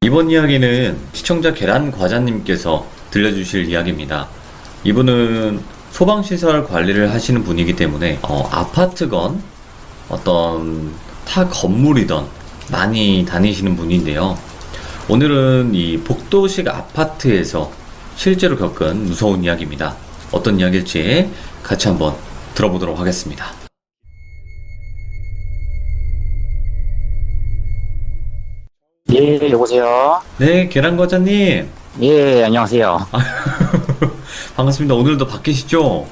이번 이야기는 시청자 계란과자님께서 들려주실 이야기입니다. 이분은 소방시설 관리를 하시는 분이기 때문에 아파트건 어떤 타 건물이던 많이 다니시는 분인데요. 오늘은 이 복도식 아파트에서 실제로 겪은 무서운 이야기입니다. 어떤 이야기일지 같이 한번 들어보도록 하겠습니다. 예, 여보세요? 네, 계란과자님. 예, 안녕하세요. 반갑습니다. 오늘도 바뀌시죠?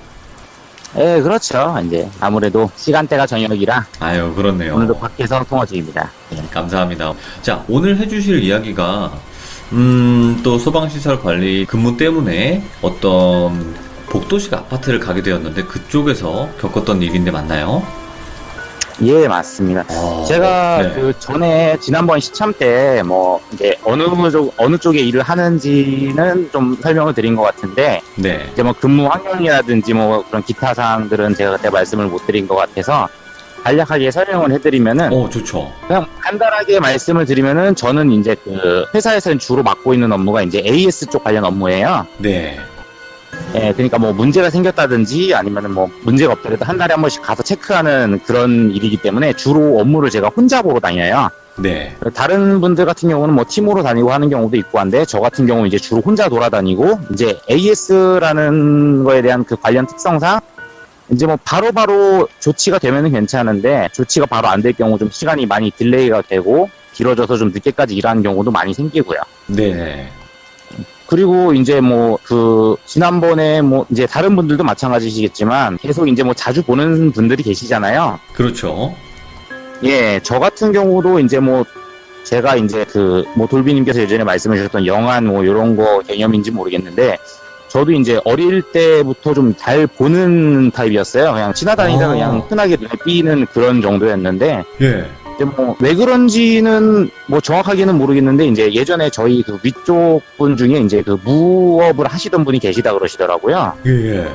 예, 그렇죠. 이제 아무래도 시간대가 저녁이라 아유, 그렇네요. 오늘도 밖에서 통화 중입니다. 예. 감사합니다. 자, 오늘 해주실 이야기가 또 소방시설 관리 근무 때문에 어떤 복도식 아파트를 가게 되었는데 그쪽에서 겪었던 일인데 맞나요? 예, 맞습니다. 제가 네. 그 전에 지난번 시참 때 이제 어느 쪽에 일을 하는지는 좀 설명을 드린 것 같은데 네. 이제 근무 환경이라든지 그런 기타 사항들은 제가 그때 말씀을 못 드린 것 같아서 간략하게 설명을 해드리면은 좋죠. 그냥 간단하게 말씀을 드리면은 저는 이제 그 회사에서는 주로 맡고 있는 업무가 이제 AS 쪽 관련 업무예요. 네. 예, 그러니까 문제가 생겼다든지 아니면은 문제가 없더라도 한 달에 한 번씩 가서 체크하는 그런 일이기 때문에 주로 업무를 제가 혼자 보러 다녀요. 네. 다른 분들 같은 경우는 팀으로 다니고 하는 경우도 있고 한데 저 같은 경우는 이제 주로 혼자 돌아다니고 이제 AS라는 거에 대한 그 관련 특성상 이제 바로바로 조치가 되면은 괜찮은데 조치가 바로 안 될 경우 좀 시간이 많이 딜레이가 되고 길어져서 좀 늦게까지 일하는 경우도 많이 생기고요. 네. 그리고 이제 지난번에 이제 다른 분들도 마찬가지시겠지만 계속 이제 자주 보는 분들이 계시잖아요. 그렇죠. 예, 저 같은 경우도 이제 제가 이제 돌비님께서 예전에 말씀해 주셨던 영안 요런 거 개념인지 모르겠는데 저도 이제 어릴 때부터 좀 잘 보는 타입이었어요. 그냥 지나다니다가 그냥 흔하게 눈에 띄는 그런 정도였는데 예. 근데 왜 그런지는 정확하게는 모르겠는데 이제 예전에 저희 그 위쪽 분 중에 이제 그 무업을 하시던 분이 계시다 그러시더라고요. 예.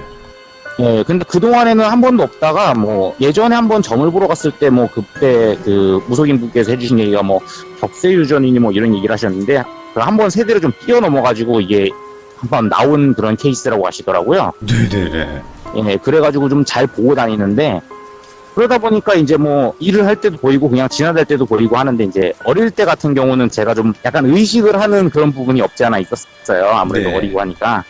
예, 근데 그동안에는 한 번도 없다가 예전에 한 번 점을 보러 갔을 때 그때 그 무속인 분께서 해주신 얘기가 격세 유전이니 이런 얘기를 하셨는데 한 번 세대를 좀 뛰어넘어가지고 이게 한 번 나온 그런 케이스라고 하시더라고요. 네네네. 예, 그래가지고 좀 잘 보고 다니는데 그러다 보니까 이제 일을 할 때도 보이고 그냥 지나갈 때도 보이고 하는데 이제 어릴 때 같은 경우는 제가 좀 약간 의식을 하는 그런 부분이 없지 않아 있었어요. 아무래도 네. 어리고 하니까.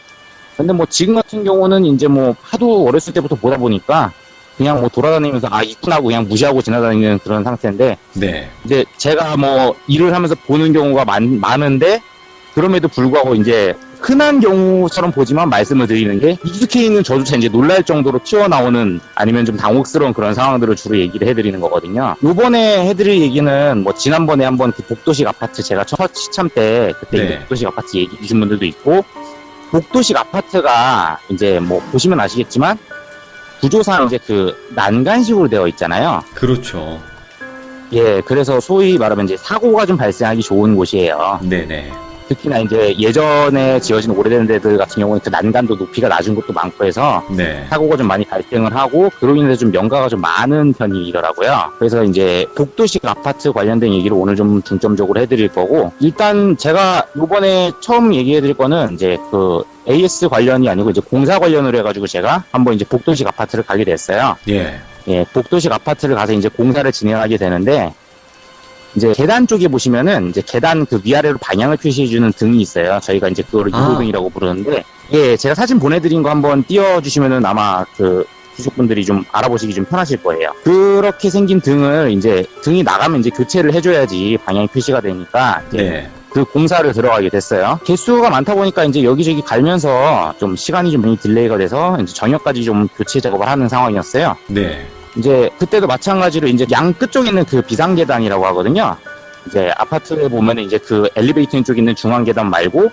근데 지금 같은 경우는 이제 하도 어렸을 때부터 보다 보니까 그냥 돌아다니면서 있구나 하고 그냥 무시하고 지나다니는 그런 상태인데 네. 이제 제가 일을 하면서 보는 경우가 많은데 그럼에도 불구하고 이제 흔한 경우처럼 보지만 말씀을 드리는 게 익숙해 있는 저조차 이제 놀랄 정도로 튀어나오는 아니면 좀 당혹스러운 그런 상황들을 주로 얘기를 해드리는 거거든요. 요번에 해드릴 얘기는 지난번에 한번 그 복도식 아파트 제가 첫 시참 때 그때 네. 이제 복도식 아파트 얘기 주신 분들도 있고 복도식 아파트가 이제 보시면 아시겠지만 구조상 이제 그 난간식으로 되어 있잖아요. 그렇죠. 예, 그래서 소위 말하면 이제 사고가 좀 발생하기 좋은 곳이에요. 네네. 특히나 이제 예전에 지어진 오래된 데들 같은 경우는 그 난간도 높이가 낮은 곳도 많고 해서 네. 사고가 좀 많이 발생을 하고 그로 인해서 좀 연가가 좀 많은 편이더라고요. 그래서 이제 복도식 아파트 관련된 얘기를 오늘 좀 중점적으로 해드릴 거고 일단 제가 요번에 처음 얘기해드릴 거는 이제 그 AS 관련이 아니고 이제 공사 관련으로 해가지고 제가 한번 이제 복도식 아파트를 가게 됐어요. 예. 예, 복도식 아파트를 가서 이제 공사를 진행하게 되는데 이제 계단 쪽에 보시면은 이제 계단 그 위아래로 방향을 표시해주는 등이 있어요. 저희가 이제 그거를 유도등이라고 부르는데, 예, 제가 사진 보내드린 거 한번 띄워주시면은 아마 그 주식분들이 좀 알아보시기 좀 편하실 거예요. 그렇게 생긴 등을 이제 등이 나가면 이제 교체를 해줘야지 방향이 표시가 되니까 이제 네. 그 공사를 들어가게 됐어요. 개수가 많다 보니까 이제 여기저기 갈면서 좀 시간이 좀 많이 딜레이가 돼서 이제 저녁까지 좀 교체 작업을 하는 상황이었어요. 네. 이제 그때도 마찬가지로 이제 양 끝쪽에 있는 그 비상계단이라고 하거든요. 이제 아파트에 보면은 이제 그 엘리베이터 쪽에 있는 중앙계단 말고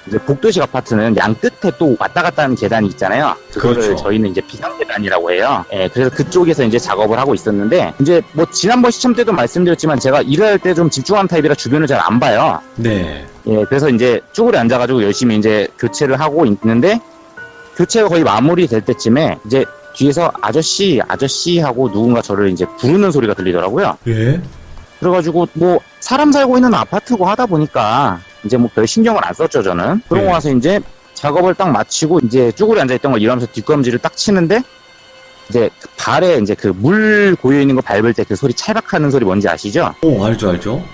이제 복도식 아파트는 양 끝에 또 왔다 갔다 하는 계단이 있잖아요. 그거를 그렇죠. 저희는 이제 비상계단이라고 해요. 예, 그래서 그쪽에서 이제 작업을 하고 있었는데 이제 지난번 시점 때도 말씀드렸지만 제가 일을 할 때 좀 집중하는 타입이라 주변을 잘 안 봐요. 네. 예, 그래서 이제 쭈그려 앉아가지고 열심히 이제 교체를 하고 있는데 교체가 거의 마무리될 때쯤에 이제 뒤에서 아저씨 하고 누군가 저를 이제 부르는 소리가 들리더라고요. 예? 그래가지고 뭐 사람 살고 있는 아파트고 하다 보니까 이제 뭐 별 신경을 안 썼죠 저는. 그러고 네. 나서 이제 작업을 딱 마치고 이제 쭈그리 앉아있던 걸 일어나면서 뒷걸음질을 딱 치는데 이제 그 발에 이제 그 물 고여 있는 거 밟을 때 그 소리 찰박하는 소리 뭔지 아시죠? 오, 알죠, 알죠.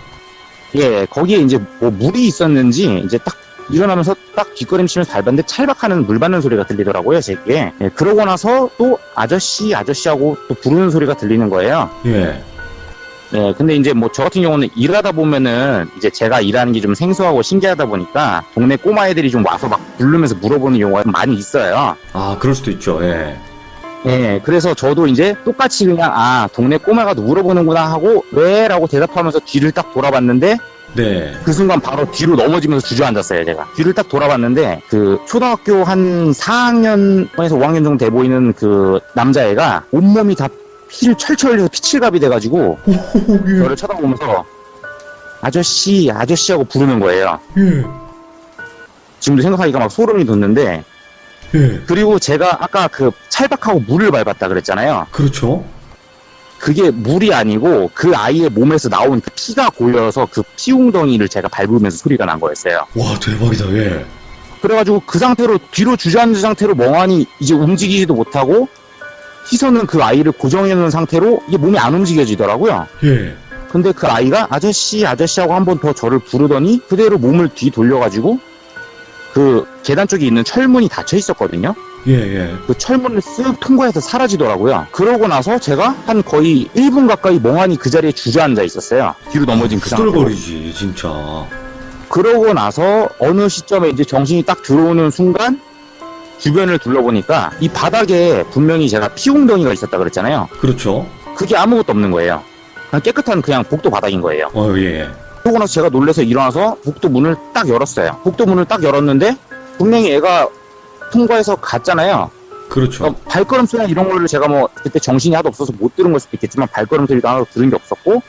예, 거기에 이제 뭐 물이 있었는지 이제 딱 일어나면서 딱 뒷걸음치면서 밟았는데 찰박하는 물 받는 소리가 들리더라고요, 제게. 예, 그러고 나서 또 아저씨하고 또 부르는 소리가 들리는 거예요. 예. 예, 근데 이제 뭐 저 같은 경우는 일하다 보면은 이제 제가 일하는 게 좀 생소하고 신기하다 보니까 동네 꼬마애들이 좀 와서 막 부르면서 물어보는 경우가 많이 있어요. 아, 그럴 수도 있죠. 예. 예, 그래서 저도 이제 똑같이 그냥 동네 꼬마가 물어보는구나 하고 왜? 라고 대답하면서 뒤를 딱 돌아봤는데 네. 그 순간 바로 뒤로 넘어지면서 주저앉았어요, 제가. 뒤를 딱 돌아봤는데 그 초등학교 한 4학년에서 5학년 정도 돼 보이는 그 남자애가 온몸이 다 피를 철철 흘려서 피칠갑이 돼가지고 저를 쳐다보면서 아저씨 하고 부르는 거예요. 예. 지금도 생각하니까 막 소름이 돋는데 예. 그리고 제가 아까 그 찰박하고 물을 밟았다 그랬잖아요. 그렇죠. 그게 물이 아니고 그 아이의 몸에서 나온 그 피가 고여서 그 피웅덩이를 제가 밟으면서 소리가 난 거였어요. 와, 대박이다. 예. 그래가지고 그 상태로 뒤로 주저앉은 상태로 멍하니 이제 움직이지도 못하고 시선은 그 아이를 고정해놓은 상태로 이게 몸이 안 움직여지더라고요. 예. 근데 그 아이가 아저씨하고 한 번 더 저를 부르더니 그대로 몸을 뒤 돌려가지고 그 계단 쪽에 있는 철문이 닫혀 있었거든요. 예, 예. 그 철문을 쓱 통과해서 사라지더라고요. 그러고 나서 제가 한 거의 1분 가까이 멍하니 그 자리에 주저앉아 있었어요. 뒤로 넘어진 그 상태로. 후덜거리지, 진짜. 그러고 나서 어느 시점에 이제 정신이 딱 들어오는 순간 주변을 둘러보니까 이 바닥에 분명히 제가 피웅덩이가 있었다 그랬잖아요. 그렇죠. 그게 아무것도 없는 거예요. 그냥 깨끗한 그냥 복도 바닥인 거예요. 예. 그러고 나서 제가 놀라서 일어나서 복도 문을 딱 열었어요. 복도 문을 딱 열었는데 분명히 애가 통과해서 갔잖아요. 그렇죠. 발걸음 소리나 이런 거를 제가 뭐 그때 정신이 하도 없어서 못 들은 걸 수도 있겠지만 발걸음 소리도 하나도 들은 게 없었고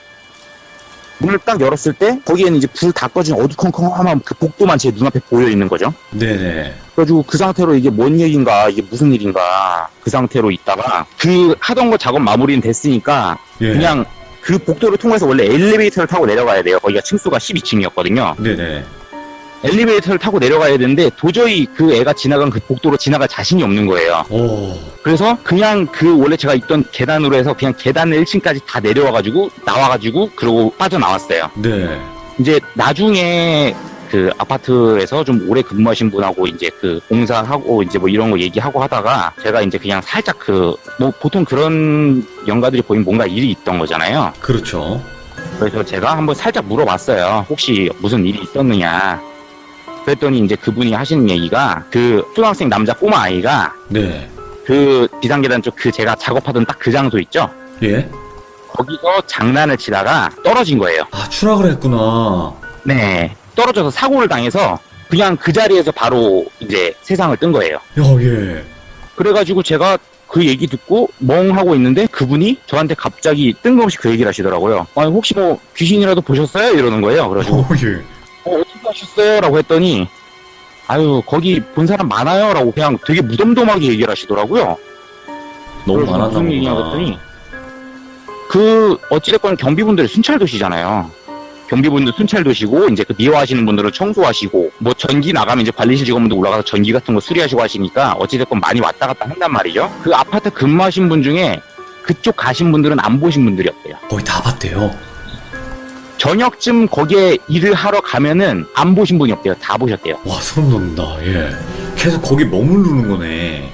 문을 딱 열었을 때 거기에는 이제 불 다 꺼진 어두컴컴한 그 복도만 제 눈앞에 보여 있는 거죠. 네네. 그래가지고 그 상태로 이게 뭔 얘기인가 이게 무슨 일인가 그 상태로 있다가 그 하던 거 작업 마무리는 됐으니까 예. 그냥 그 복도를 통해서 원래 엘리베이터를 타고 내려가야 돼요. 거기가 층수가 12층이었거든요. 네네. 엘리베이터를 타고 내려가야 되는데 도저히 그 애가 지나간 그 복도로 지나갈 자신이 없는 거예요. 오. 그래서 그냥 그 원래 제가 있던 계단으로 해서 그냥 계단 1층까지 다 내려와가지고 나와가지고 그러고 빠져나왔어요. 네. 이제 나중에 그 아파트에서 좀 오래 근무하신 분하고 이제 그 공사하고 이제 뭐 이런 거 얘기하고 하다가 제가 이제 그냥 살짝 그 뭐 보통 그런 연가들이 보이면 뭔가 일이 있던 거잖아요. 그렇죠. 그래서 제가 한번 살짝 물어봤어요. 혹시 무슨 일이 있었느냐. 그랬더니 이제 그분이 하시는 얘기가 그 초등학생 남자 꼬마 아이가 네. 그 비상계단 쪽 그 제가 작업하던 딱 그 장소 있죠? 예. 거기서 장난을 치다가 떨어진 거예요. 아, 추락을 했구나. 네. 떨어져서 사고를 당해서 그냥 그 자리에서 바로 이제 세상을 뜬 거예요. 예. 그래가지고 제가 그 얘기 듣고 멍하고 있는데 그분이 저한테 갑자기 뜬금없이 그 얘기를 하시더라고요. 아니, 혹시 뭐 귀신이라도 보셨어요? 이러는 거예요. 그래가지고 예. 어떻게 하셨어요? 라고 했더니 아유 거기 본 사람 많아요 라고 그냥 되게 무덤덤하게 얘기를 하시더라고요. 너무 그래서 많았나 무슨 얘기냐 보다. 그랬더니 그 어찌됐건 경비분들이 순찰도시잖아요. 경비분들 순찰도시고 이제 그 미화하시는 분들은 청소하시고 뭐 전기 나가면 이제 관리실 직원분들 올라가서 전기 같은 거 수리하시고 하시니까 어찌됐건 많이 왔다 갔다 한단 말이죠. 그 아파트 근무하신 분 중에 그쪽 가신 분들은 안 보신 분들이 없대요. 거의 다 봤대요. 저녁쯤 거기에 일을 하러 가면은 안 보신 분이 없대요. 다 보셨대요. 와, 소름 돋는다. 예. 계속 거기 머무르는 거네.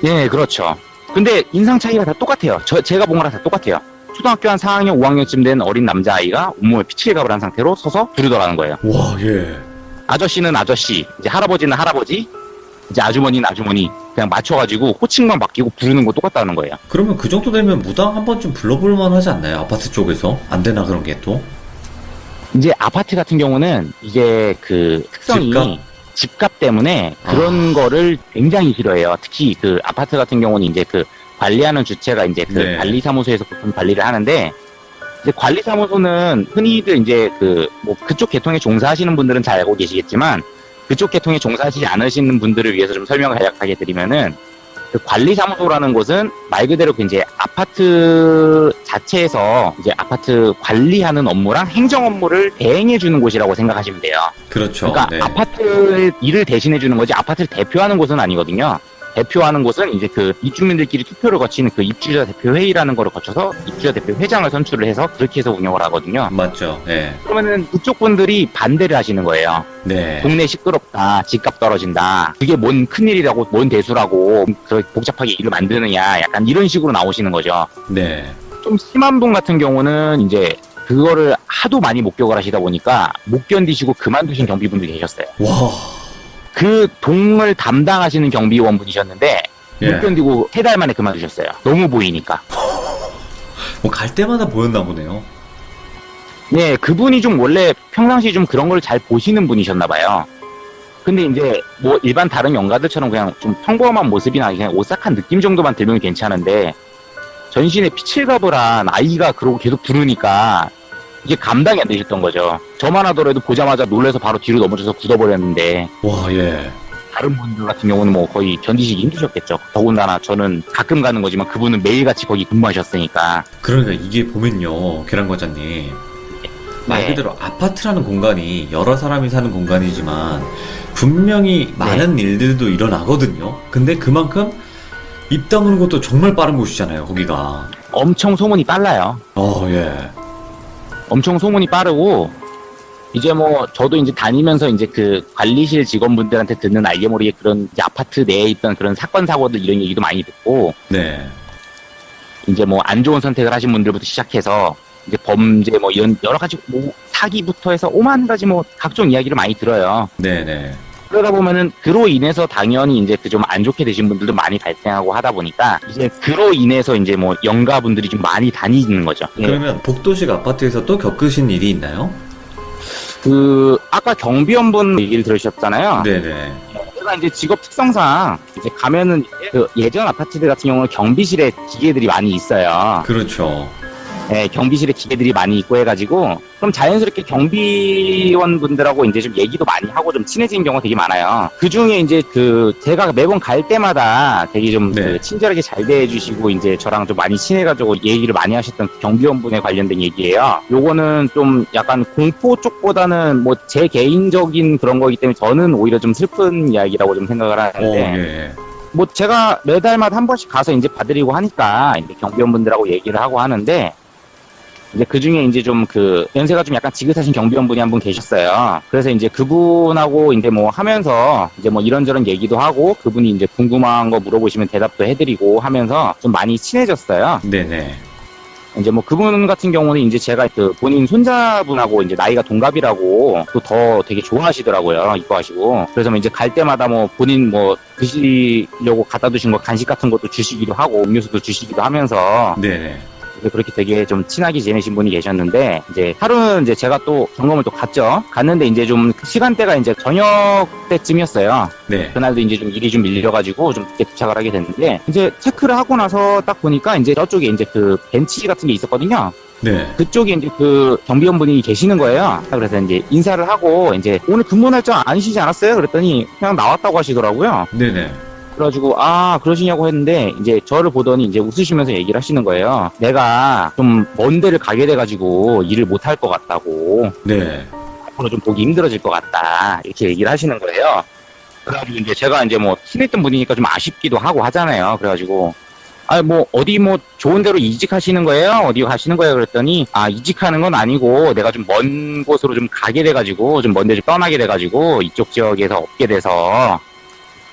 예, 그렇죠. 근데 인상 차이가 다 똑같아요. 제가 본 거랑 다 똑같아요. 초등학교 한 4학년, 5학년쯤 된 어린 남자아이가 온몸에 피칠갑을 한 상태로 서서 부르더라는 거예요. 와, 예. 아저씨는 아저씨, 이제 할아버지는 할아버지, 이제 아주머니는 아주머니, 그냥 맞춰가지고 호칭만 바뀌고 부르는 거 똑같다는 거예요. 그러면 그 정도 되면 무당 한 번쯤 불러볼 만하지 않나요? 아파트 쪽에서? 안 되나, 그런 게 또? 이제 아파트 같은 경우는 이게 그 특성이 집값 때문에 그런 거를 굉장히 싫어해요. 특히 그 아파트 같은 경우는 이제 그 관리하는 주체가 이제 그 네. 관리사무소에서 보통 관리를 하는데 이제 관리사무소는 흔히들 이제 그 뭐 그쪽 계통에 종사하시는 분들은 잘 알고 계시겠지만 그쪽 계통에 종사하시지 않으시는 분들을 위해서 좀 설명을 간략하게 드리면은 그 관리사무소라는 곳은 말 그대로 그 이제 아파트 자체에서 이제 아파트 관리하는 업무랑 행정 업무를 대행해 주는 곳이라고 생각하시면 돼요. 그렇죠. 그러니까 네. 아파트 일을 대신해 주는 거지 아파트를 대표하는 곳은 아니거든요. 대표하는 곳은 이제 그 입주민들끼리 투표를 거치는 그 입주자 대표 회의라는 거를 거쳐서 입주자 대표 회장을 선출을 해서 그렇게 해서 운영을 하거든요. 맞죠. 네. 그러면은 그쪽 분들이 반대를 하시는 거예요. 네. 동네 시끄럽다, 집값 떨어진다, 그게 뭔 큰일이라고, 뭔 대수라고, 그렇게 복잡하게 일을 만드느냐, 약간 이런 식으로 나오시는 거죠. 네. 좀 심한 분 같은 경우는 이제 그거를 하도 많이 목격을 하시다 보니까 못 견디시고 그만두신 경비분들이 계셨어요. 와. 그 동을 담당하시는 경비원분이셨는데 예. 못 견디고 3달 만에 그만두셨어요. 너무 보이니까. 뭐 갈 때마다 보였나 보네요. 네, 그분이 좀 원래 평상시 좀 그런 걸 잘 보시는 분이셨나 봐요. 근데 이제 뭐 일반 다른 연가들처럼 그냥 좀 평범한 모습이나 그냥 오싹한 느낌 정도만 들면 괜찮은데 전신에 피칠갑을 한 아이가 그러고 계속 부르니까 이게 감당이 안 되셨던 거죠. 저만 하더라도 보자마자 놀라서 바로 뒤로 넘어져서 굳어버렸는데 와, 예. 다른 분들 같은 경우는 뭐 거의 견디시기 힘드셨겠죠. 더군다나 저는 가끔 가는 거지만 그분은 매일같이 거기 근무하셨으니까. 그러니까 이게 보면요, 계란과장님. 말 네. 그대로 아파트라는 공간이 여러 사람이 사는 공간이지만 분명히 많은 일들도 일어나거든요. 근데 그만큼 입 다무는 것도 정말 빠른 곳이잖아요, 거기가. 엄청 소문이 빨라요. 예. 엄청 소문이 빠르고 이제 뭐 저도 이제 다니면서 이제 그 관리실 직원분들한테 듣는 알게 모르게 그런 이제 아파트 내에 있던 그런 사건 사고들 이런 얘기도 많이 듣고 네. 이제 뭐 안 좋은 선택을 하신 분들부터 시작해서 이제 범죄 뭐 이런 여러 가지 뭐 사기부터 해서 오만 가지 뭐 각종 이야기를 많이 들어요. 네네. 그러다 보면은 그로 인해서 당연히 이제 그 좀 안 좋게 되신 분들도 많이 발생하고 하다 보니까 이제 그로 인해서 이제 뭐 영가분들이 좀 많이 다니는 거죠. 예. 그러면 복도식 아파트에서 또 겪으신 일이 있나요? 그 아까 경비원분 얘기를 들으셨잖아요. 네네. 제가 이제 직업 특성상 이제 가면은 그 예전 아파트들 같은 경우는 경비실에 기계들이 많이 있어요. 그렇죠. 네, 경비실에 기계들이 많이 있고 해가지고 그럼 자연스럽게 경비원분들하고 이제 좀 얘기도 많이 하고 좀 친해지는 경우가 되게 많아요. 그 중에 이제 그 제가 매번 갈 때마다 되게 좀 네. 그 친절하게 잘 대해주시고 이제 저랑 좀 많이 친해가지고 얘기를 많이 하셨던 그 경비원분에 관련된 얘기예요. 요거는 좀 약간 공포 쪽보다는 뭐 제 개인적인 그런 거기 때문에 저는 오히려 좀 슬픈 이야기라고 좀 생각을 하는데 예. 뭐 제가 매달마다 한 번씩 가서 이제 봐드리고 하니까 이제 경비원분들하고 얘기를 하고 하는데 이제 그 중에 이제 좀 그 연세가 좀 약간 지긋하신 경비원분이 한 분 계셨어요. 그래서 이제 그분하고 이제 뭐 하면서 이제 뭐 이런저런 얘기도 하고 그분이 이제 궁금한 거 물어보시면 대답도 해드리고 하면서 좀 많이 친해졌어요. 네네. 이제 뭐 그분 같은 경우는 이제 제가 그 본인 손자분하고 이제 나이가 동갑이라고 또 더 되게 좋아하시더라고요. 이뻐하시고. 그래서 뭐 이제 갈 때마다 뭐 본인 뭐 드시려고 갖다 두신 거 간식 같은 것도 주시기도 하고 음료수도 주시기도 하면서 네네. 그렇게 되게 좀 친하게 지내신 분이 계셨는데 이제 하루는 이제 제가 또 점검을 또 갔죠. 갔는데 이제 좀 시간대가 이제 저녁 때쯤이었어요. 네. 그날도 이제 좀 일이 좀 밀려가지고 좀 늦게 도착을 하게 됐는데 이제 체크를 하고 나서 딱 보니까 이제 저쪽에 이제 그 벤치 같은 게 있었거든요. 네. 그쪽에 이제 그 경비원분이 계시는 거예요. 그래서 이제 인사를 하고 이제 오늘 근무 날짜 아니시지 않았어요? 그랬더니 그냥 나왔다고 하시더라고요. 네네. 그래가지고 아 그러시냐고 했는데 이제 저를 보더니 이제 웃으시면서 얘기를 하시는 거예요. 내가 좀 먼 데를 가게 돼가지고 일을 못 할 것 같다고 네. 앞으로 좀 보기 힘들어질 것 같다 이렇게 얘기를 하시는 거예요. 그래가지고 이제 제가 이제 뭐 친했던 분이니까 좀 아쉽기도 하고 하잖아요. 그래가지고 아 뭐 어디 뭐 좋은 데로 이직하시는 거예요? 어디 가시는 거예요? 그랬더니 아 이직하는 건 아니고 내가 좀 먼 곳으로 좀 가게 돼가지고 좀 먼 데 좀 떠나게 돼가지고 이쪽 지역에서 없게 돼서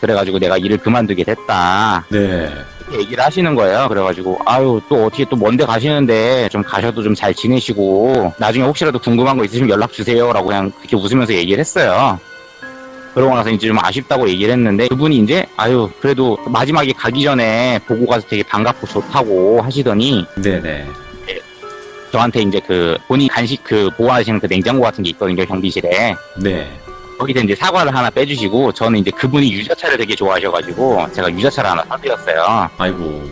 그래가지고 내가 일을 그만두게 됐다. 네. 이렇게 얘기를 하시는 거예요. 그래가지고 아유 또 어떻게 또 먼데 가시는데 좀 가셔도 좀 잘 지내시고 나중에 혹시라도 궁금한 거 있으시면 연락 주세요라고 그냥 그렇게 웃으면서 얘기를 했어요. 그러고 나서 이제 좀 아쉽다고 얘기를 했는데 그분이 이제 아유 그래도 마지막에 가기 전에 보고 가서 되게 반갑고 좋다고 하시더니 네네. 저한테 이제 그 본인 간식 그 보관하시는 그 냉장고 같은 게 있거든요. 경비실에. 네. 거기서 이제 사과를 하나 빼주시고 저는 이제 그분이 유자차를 되게 좋아하셔가지고 제가 유자차를 하나 사드렸어요. 아이고.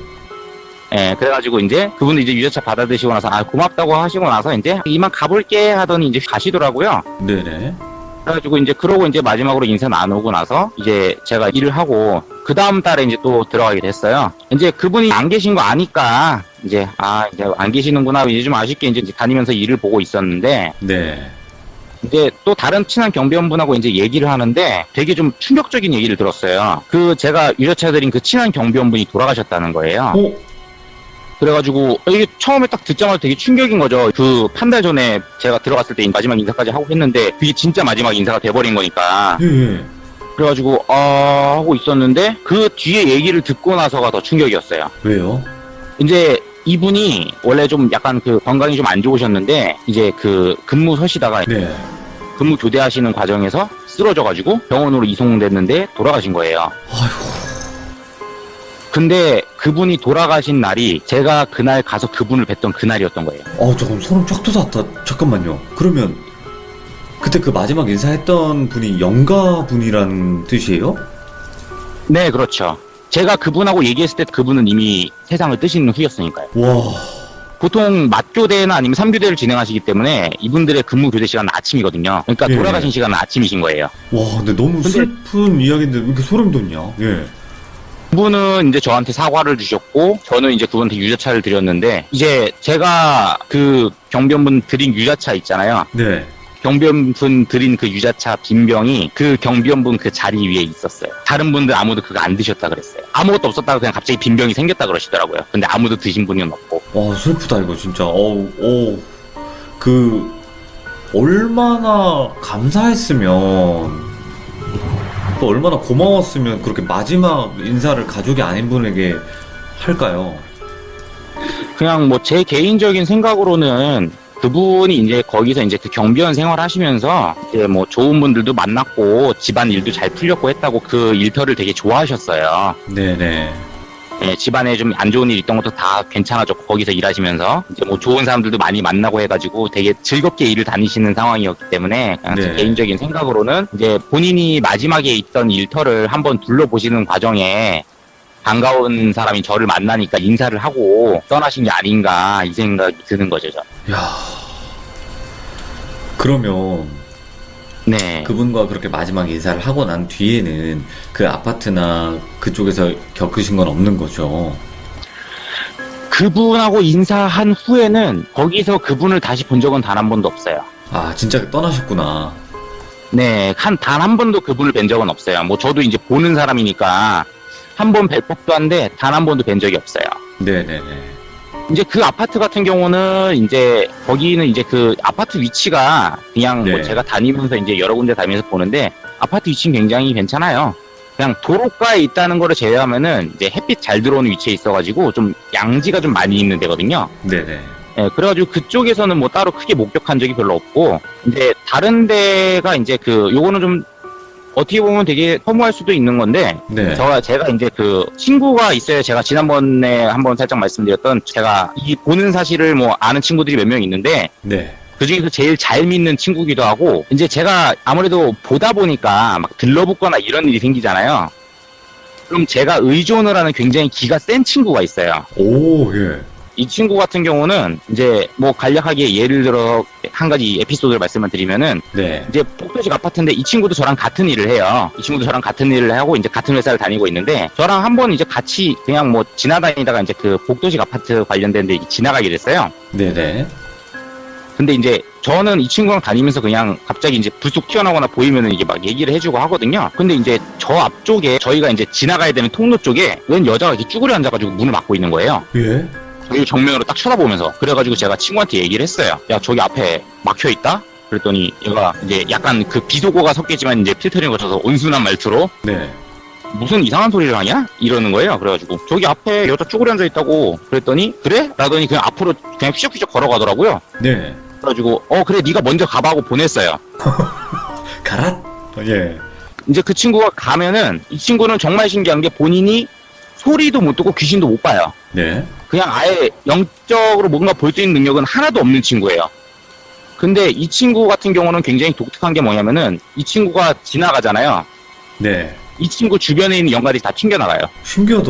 예, 그래가지고 이제 그분이 이제 유자차 받아 드시고 나서 아 고맙다고 하시고 나서 이제 이만 가볼게 하더니 이제 가시더라고요. 네네. 그래가지고 이제 그러고 이제 마지막으로 인사 나누고 나서 이제 제가 일을 하고 그 다음 달에 이제 또 들어가게 됐어요. 이제 그분이 안 계신 거 아니까 이제 이제 안 계시는구나 이제 좀 아쉽게 이제 다니면서 일을 보고 있었는데 네. 이제 또 다른 친한 경비원분하고 이제 얘기를 하는데 되게 좀 충격적인 얘기를 들었어요. 그 제가 유자차 드린 그 친한 경비원분이 돌아가셨다는 거예요. 어? 그래가지고 이게 처음에 딱 듣자마자 되게 충격인 거죠. 그 한 달 전에 제가 들어갔을 때 마지막 인사까지 하고 했는데 그게 진짜 마지막 인사가 돼버린 거니까. 예, 예. 그래가지고 하고 있었는데 그 뒤에 얘기를 듣고 나서가 더 충격이었어요. 왜요? 이제 이분이 원래 좀 약간 그 건강이 좀 안 좋으셨는데 이제 그 근무 서시다가 네. 근무 교대하시는 과정에서 쓰러져가지고 병원으로 이송됐는데 돌아가신 거예요. 아이고. 근데 그분이 돌아가신 날이 제가 그날 가서 그분을 뵀던 그날이었던 거예요. 잠깐 소름 쫙 돋았다. 잠깐만요. 그러면 그때 그 마지막 인사했던 분이 영가 분이란 뜻이에요? 네, 그렇죠. 제가 그분하고 얘기했을 때 그분은 이미 세상을 뜨신 후였으니까요. 와. 보통 맞교대나 아니면 3교대를 진행하시기 때문에 이분들의 근무 교대 시간은 아침이거든요. 그러니까 예. 돌아가신 시간은 아침이신 거예요. 와, 근데 너무 근데- 슬픈 이야기인데 왜 이렇게 소름 돋냐? 예. 그분은 이제 저한테 사과를 주셨고 저는 이제 그분한테 유자차를 드렸는데 이제 제가 그 경비원분 드린 유자차 있잖아요. 네. 경비원분 드린 그 유자차 빈병이 그 경비원분 그 자리 위에 있었어요. 다른 분들 아무도 그거 안 드셨다 그랬어요. 아무것도 없었다가 그냥 갑자기 빈병이 생겼다 그러시더라고요. 근데 아무도 드신 분은 없고. 와, 슬프다 이거 진짜. 그 얼마나 감사했으면 또 얼마나 고마웠으면 그렇게 마지막 인사를 가족이 아닌 분에게 할까요? 그냥 뭐 제 개인적인 생각으로는 그분이 이제 거기서 이제 그 경비원 생활하시면서 이제 뭐 좋은 분들도 만났고 집안 일도 잘 풀렸고 했다고 그 일터를 되게 좋아하셨어요. 네네. 예, 집안에 좀 안 좋은 일 있던 것도 다 괜찮아졌고 거기서 일하시면서 이제 뭐 좋은 사람들도 많이 만나고 해가지고 되게 즐겁게 일을 다니시는 상황이었기 때문에 그냥 제 네. 개인적인 생각으로는 이제 본인이 마지막에 있던 일터를 한번 둘러보시는 과정에 반가운 사람이 저를 만나니까 인사를 하고 떠나신 게 아닌가 이 생각이 드는 거죠. 저는. 야. 그러면 네. 그분과 그렇게 마지막 인사를 하고 난 뒤에는 그 아파트나 그쪽에서 겪으신 건 없는 거죠? 그분하고 인사한 후에는 거기서 그분을 다시 본 적은 단 한 번도 없어요. 아, 진짜 떠나셨구나. 네, 단 한 번도 그분을 뵌 적은 없어요. 뭐 저도 이제 보는 사람이니까 한 번 뵐 법도 한데 단 한 번도 뵌 적이 없어요. 네네네. 이제 그 아파트 같은 경우는 이제 거기는 이제 그 아파트 위치가 그냥 뭐 네. 제가 다니면서 이제 여러 군데 다니면서 보는데 아파트 위치는 굉장히 괜찮아요. 그냥 도로가에 있다는 거를 제외하면은 이제 햇빛 잘 들어오는 위치에 있어가지고 좀 양지가 좀 많이 있는 데거든요. 네네. 예, 그래가지고 그쪽에서는 뭐 따로 크게 목격한 적이 별로 없고, 이제 다른 데가 이제 요거는 좀 어떻게 보면 되게 허무할 수도 있는 건데, 네. 제가 이제 그 친구가 있어요. 제가 지난번에 한번 살짝 말씀드렸던 제가 이 보는 사실을 뭐 아는 친구들이 몇 명 있는데, 네. 그 중에서 제일 잘 믿는 친구기도 하고, 이제 제가 아무래도 보다 보니까 막 들러붙거나 이런 일이 생기잖아요. 그럼 제가 의존을 하는 굉장히 기가 센 친구가 있어요. 오, 예. 이 친구 같은 경우는 이제 뭐 간략하게 예를 들어 한 가지 에피소드를 말씀을 드리면은 네. 이제 복도식 아파트인데 이 친구도 저랑 같은 일을 해요. 이 친구도 저랑 같은 일을 하고 이제 같은 회사를 다니고 있는데 저랑 한번 이제 같이 그냥 뭐 지나다니다가 이제 그 복도식 아파트 관련된 데 지나가게 됐어요. 네네. 근데 이제 저는 이 친구랑 다니면서 그냥 갑자기 이제 불쑥 튀어나오거나 보이면은 이게 막 얘기를 해주고 하거든요. 근데 이제 저 앞쪽에 저희가 이제 지나가야 되는 통로 쪽에 웬 여자가 이렇게 쭈그려 앉아가지고 문을 막고 있는 거예요. 예? 저희 정면으로 딱 쳐다보면서. 그래가지고 제가 친구한테 얘기를 했어요. 야, 저기 앞에 막혀있다? 그랬더니 얘가 이제 약간 그 비속어가 섞이지만 이제 필터링 거쳐서 온순한 말투로 네. 무슨 이상한 소리를 하냐? 이러는 거예요. 그래가지고 저기 앞에 여자 쪼그려 앉아있다고. 그랬더니 그래? 라더니 그냥 앞으로 그냥 휘적휘적 걸어가더라고요. 네. 그래가지고 그래 네가 먼저 가봐 하고 보냈어요. 가라? 예. 이제 그 친구가 가면은 이 친구는 정말 신기한 게 본인이 소리도 못 듣고 귀신도 못 봐요. 네. 그냥 아예 영적으로 뭔가 볼 수 있는 능력은 하나도 없는 친구예요. 근데 이 친구 같은 경우는 굉장히 독특한 게 뭐냐면은 이 친구가 지나가잖아요. 네. 이 친구 주변에 있는 영가들이 다 튕겨나가요. 신기하다.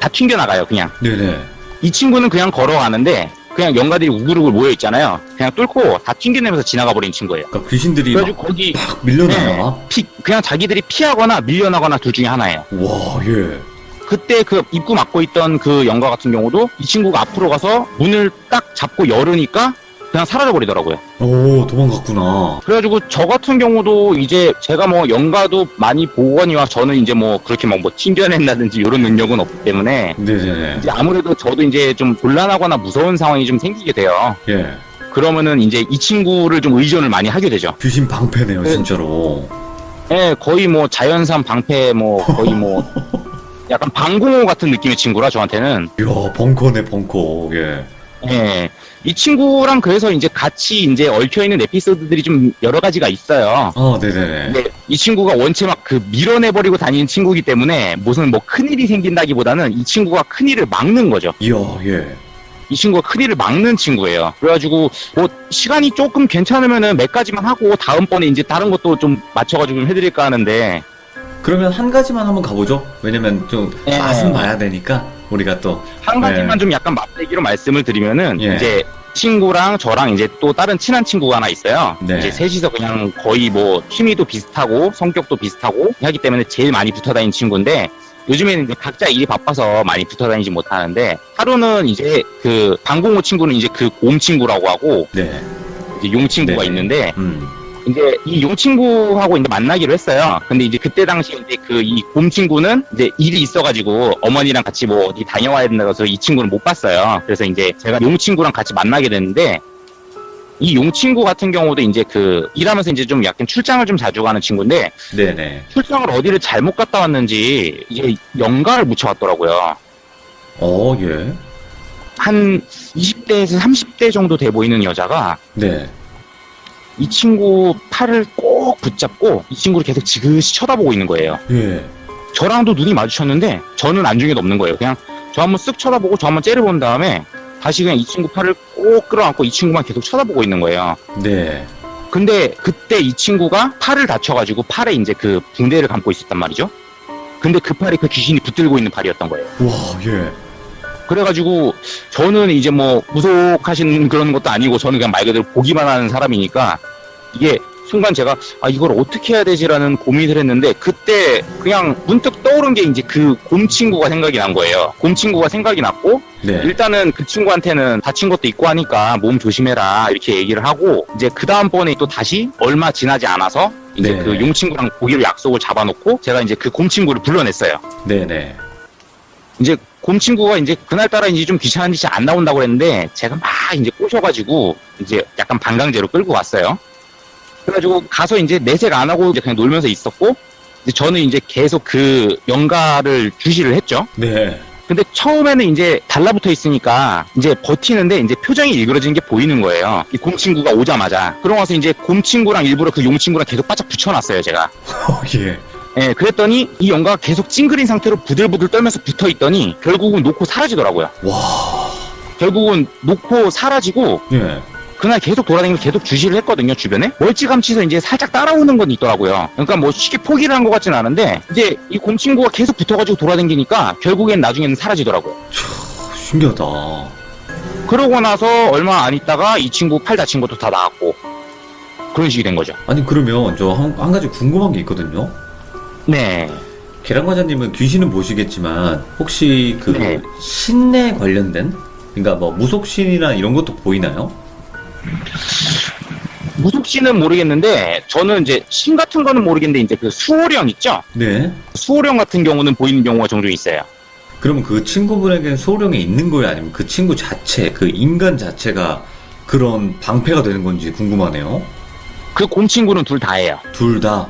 다 튕겨나가요, 그냥. 네네. 이 친구는 그냥 걸어가는데 그냥 연가들이 우글우글 모여 있잖아요. 그냥 뚫고 다 튕겨내면서 지나가 버린 친구예요. 그러니까 귀신들이 그래가지고 막 거기 밀려나나? 그냥 자기들이 피하거나 밀려나거나 둘 중에 하나예요. 와, 예. 그때 그 입구 막고 있던 그 연가 같은 경우도 이 친구가 앞으로 가서 문을 딱 잡고 열으니까 그냥 사라져버리더라고요. 오, 도망갔구나. 그래가지고 저 같은 경우도 이제 제가 뭐 연가도 많이 보거니와 저는 이제 뭐 그렇게 막 뭐 튕겨낸다든지 이런 능력은 없기 때문에 네네네. 이제 아무래도 저도 이제 좀 곤란하거나 무서운 상황이 좀 생기게 돼요. 예. 그러면은 이제 이 친구를 좀 의존을 많이 하게 되죠. 귀신 방패네요, 네. 진짜로. 예, 거의 뭐 자연산 방패 뭐 거의 뭐 약간 방공호 같은 느낌의 친구라 저한테는. 이야, 벙커네, 벙커. 예. 예. 이 친구랑 그래서 이제 같이 이제 얽혀있는 에피소드들이 좀 여러 가지가 있어요. 아, 네네네. 근데 이 친구가 원체 막 그 밀어내버리고 다니는 친구이기 때문에 무슨 뭐 큰일이 생긴다기보다는 이 친구가 큰일을 막는 거죠. 이야, 예. 이 친구가 큰일을 막는 친구예요. 그래가지고 뭐 시간이 조금 괜찮으면은 몇 가지만 하고 다음번에 이제 다른 것도 좀 맞춰가지고 좀 해드릴까 하는데 그러면 한 가지만 한번 가보죠. 왜냐면 좀 예. 맛은 봐야 되니까 우리가 또. 한 가지만 네. 좀 약간 맛배기로 말씀을 드리면은 예. 이제 친구랑 저랑 이제 또 다른 친한 친구가 하나 있어요. 네. 이제 셋이서 그냥 거의 뭐 취미도 비슷하고 성격도 비슷하고 하기 때문에 제일 많이 붙어 다니는 친구인데 요즘에는 이제 각자 일이 바빠서 많이 붙어 다니지 못하는데 하루는 이제 그 방공호 친구는 이제 그 곰 친구라고 하고 네. 이제 용 친구가 네네. 있는데 음. 이제 이 용 친구하고 이제 만나기로 했어요. 근데 이제 그때 당시 이제 그 이 곰 친구는 이제 일이 있어가지고 어머니랑 같이 뭐 어디 다녀와야 된다고 이 친구는 못 봤어요. 그래서 이제 제가 용 친구랑 같이 만나게 됐는데 이 용 친구 같은 경우도 이제 그 일하면서 이제 좀 약간 출장을 좀 자주 가는 친구인데 네네. 출장을 어디를 잘못 갔다 왔는지 이제 연가를 묻혀왔더라고요. 예. 한 20대에서 30대 정도 돼 보이는 여자가 네. 이 친구 팔을 꼭 붙잡고 이 친구를 계속 지그시 쳐다보고 있는 거예요. 예. 저랑도 눈이 마주쳤는데 저는 안중에도 없는 거예요. 그냥 저 한번 쓱 쳐다보고 저 한번 째려본 다음에 다시 그냥 이 친구 팔을 꼭 끌어안고 이 친구만 계속 쳐다보고 있는 거예요. 네. 근데 그때 이 친구가 팔을 다쳐가지고 팔에 이제 그 붕대를 감고 있었단 말이죠. 근데 그 팔이 그 귀신이 붙들고 있는 팔이었던 거예요. 와, 예. 그래가지고 저는 이제 뭐 무속하신 그런 것도 아니고 저는 그냥 말 그대로 보기만 하는 사람이니까 이게 순간 제가 이걸 어떻게 해야 되지라는 고민을 했는데 그때 그냥 문득 떠오른 게 이제 그 곰 친구가 생각이 난 거예요. 곰 친구가 생각이 났고 네. 일단은 그 친구한테는 다친 것도 있고 하니까 몸 조심해라 이렇게 얘기를 하고 이제 그 다음번에 또 다시 얼마 지나지 않아서 이제 네. 그 용 친구랑 보기로 약속을 잡아놓고 제가 이제 그 곰 친구를 불러냈어요. 네네. 이제 곰 친구가 이제 그날따라 이제 좀 귀찮은 짓이 안 나온다고 그랬는데 제가 막 이제 꼬셔가지고 이제 약간 반강제로 끌고 왔어요. 그래가지고 가서 이제 내색 안 하고 이제 그냥 놀면서 있었고 이제 저는 이제 계속 그 연가를 주시를 했죠. 네. 근데 처음에는 이제 달라붙어 있으니까 이제 버티는데 이제 표정이 일그러지는 게 보이는 거예요. 이 곰 친구가 오자마자. 그러고 나서 이제 곰 친구랑 일부러 그 용 친구랑 계속 바짝 붙여놨어요, 제가. 예. 예, 그랬더니 이 연가가 계속 찡그린 상태로 부들부들 떨면서 붙어 있더니 결국은 놓고 사라지더라고요. 와. 결국은 놓고 사라지고 예. 그날 계속 돌아다니면서 계속 주시를 했거든요, 주변에. 멀찌감치서 이제 살짝 따라오는 건 있더라고요. 그러니까 뭐 쉽게 포기를 한 것 같진 않은데 이제 이 곰 친구가 계속 붙어가지고 돌아다니니까 결국엔 나중에는 사라지더라고요. 신기하다. 그러고 나서 얼마 안 있다가 이 친구 팔 다친 것도 다 나았고 그런 식이 된 거죠. 아니, 그러면 저 한 가지 궁금한 게 있거든요. 네. 계란과자님은 귀신은 보시겠지만 혹시 그 네. 신에 관련된, 그러니까 뭐 무속신이나 이런 것도 보이나요? 무속신은 모르겠는데 저는 이제 신 같은 거는 모르겠는데 이제 그 수호령 있죠? 네. 수호령 같은 경우는 보이는 경우가 종종 있어요. 그러면 그 친구분에게는 소령이 있는 거예요? 아니면 그 친구 자체, 그 인간 자체가 그런 방패가 되는 건지 궁금하네요. 그 곰 친구는 둘 다예요. 둘 다.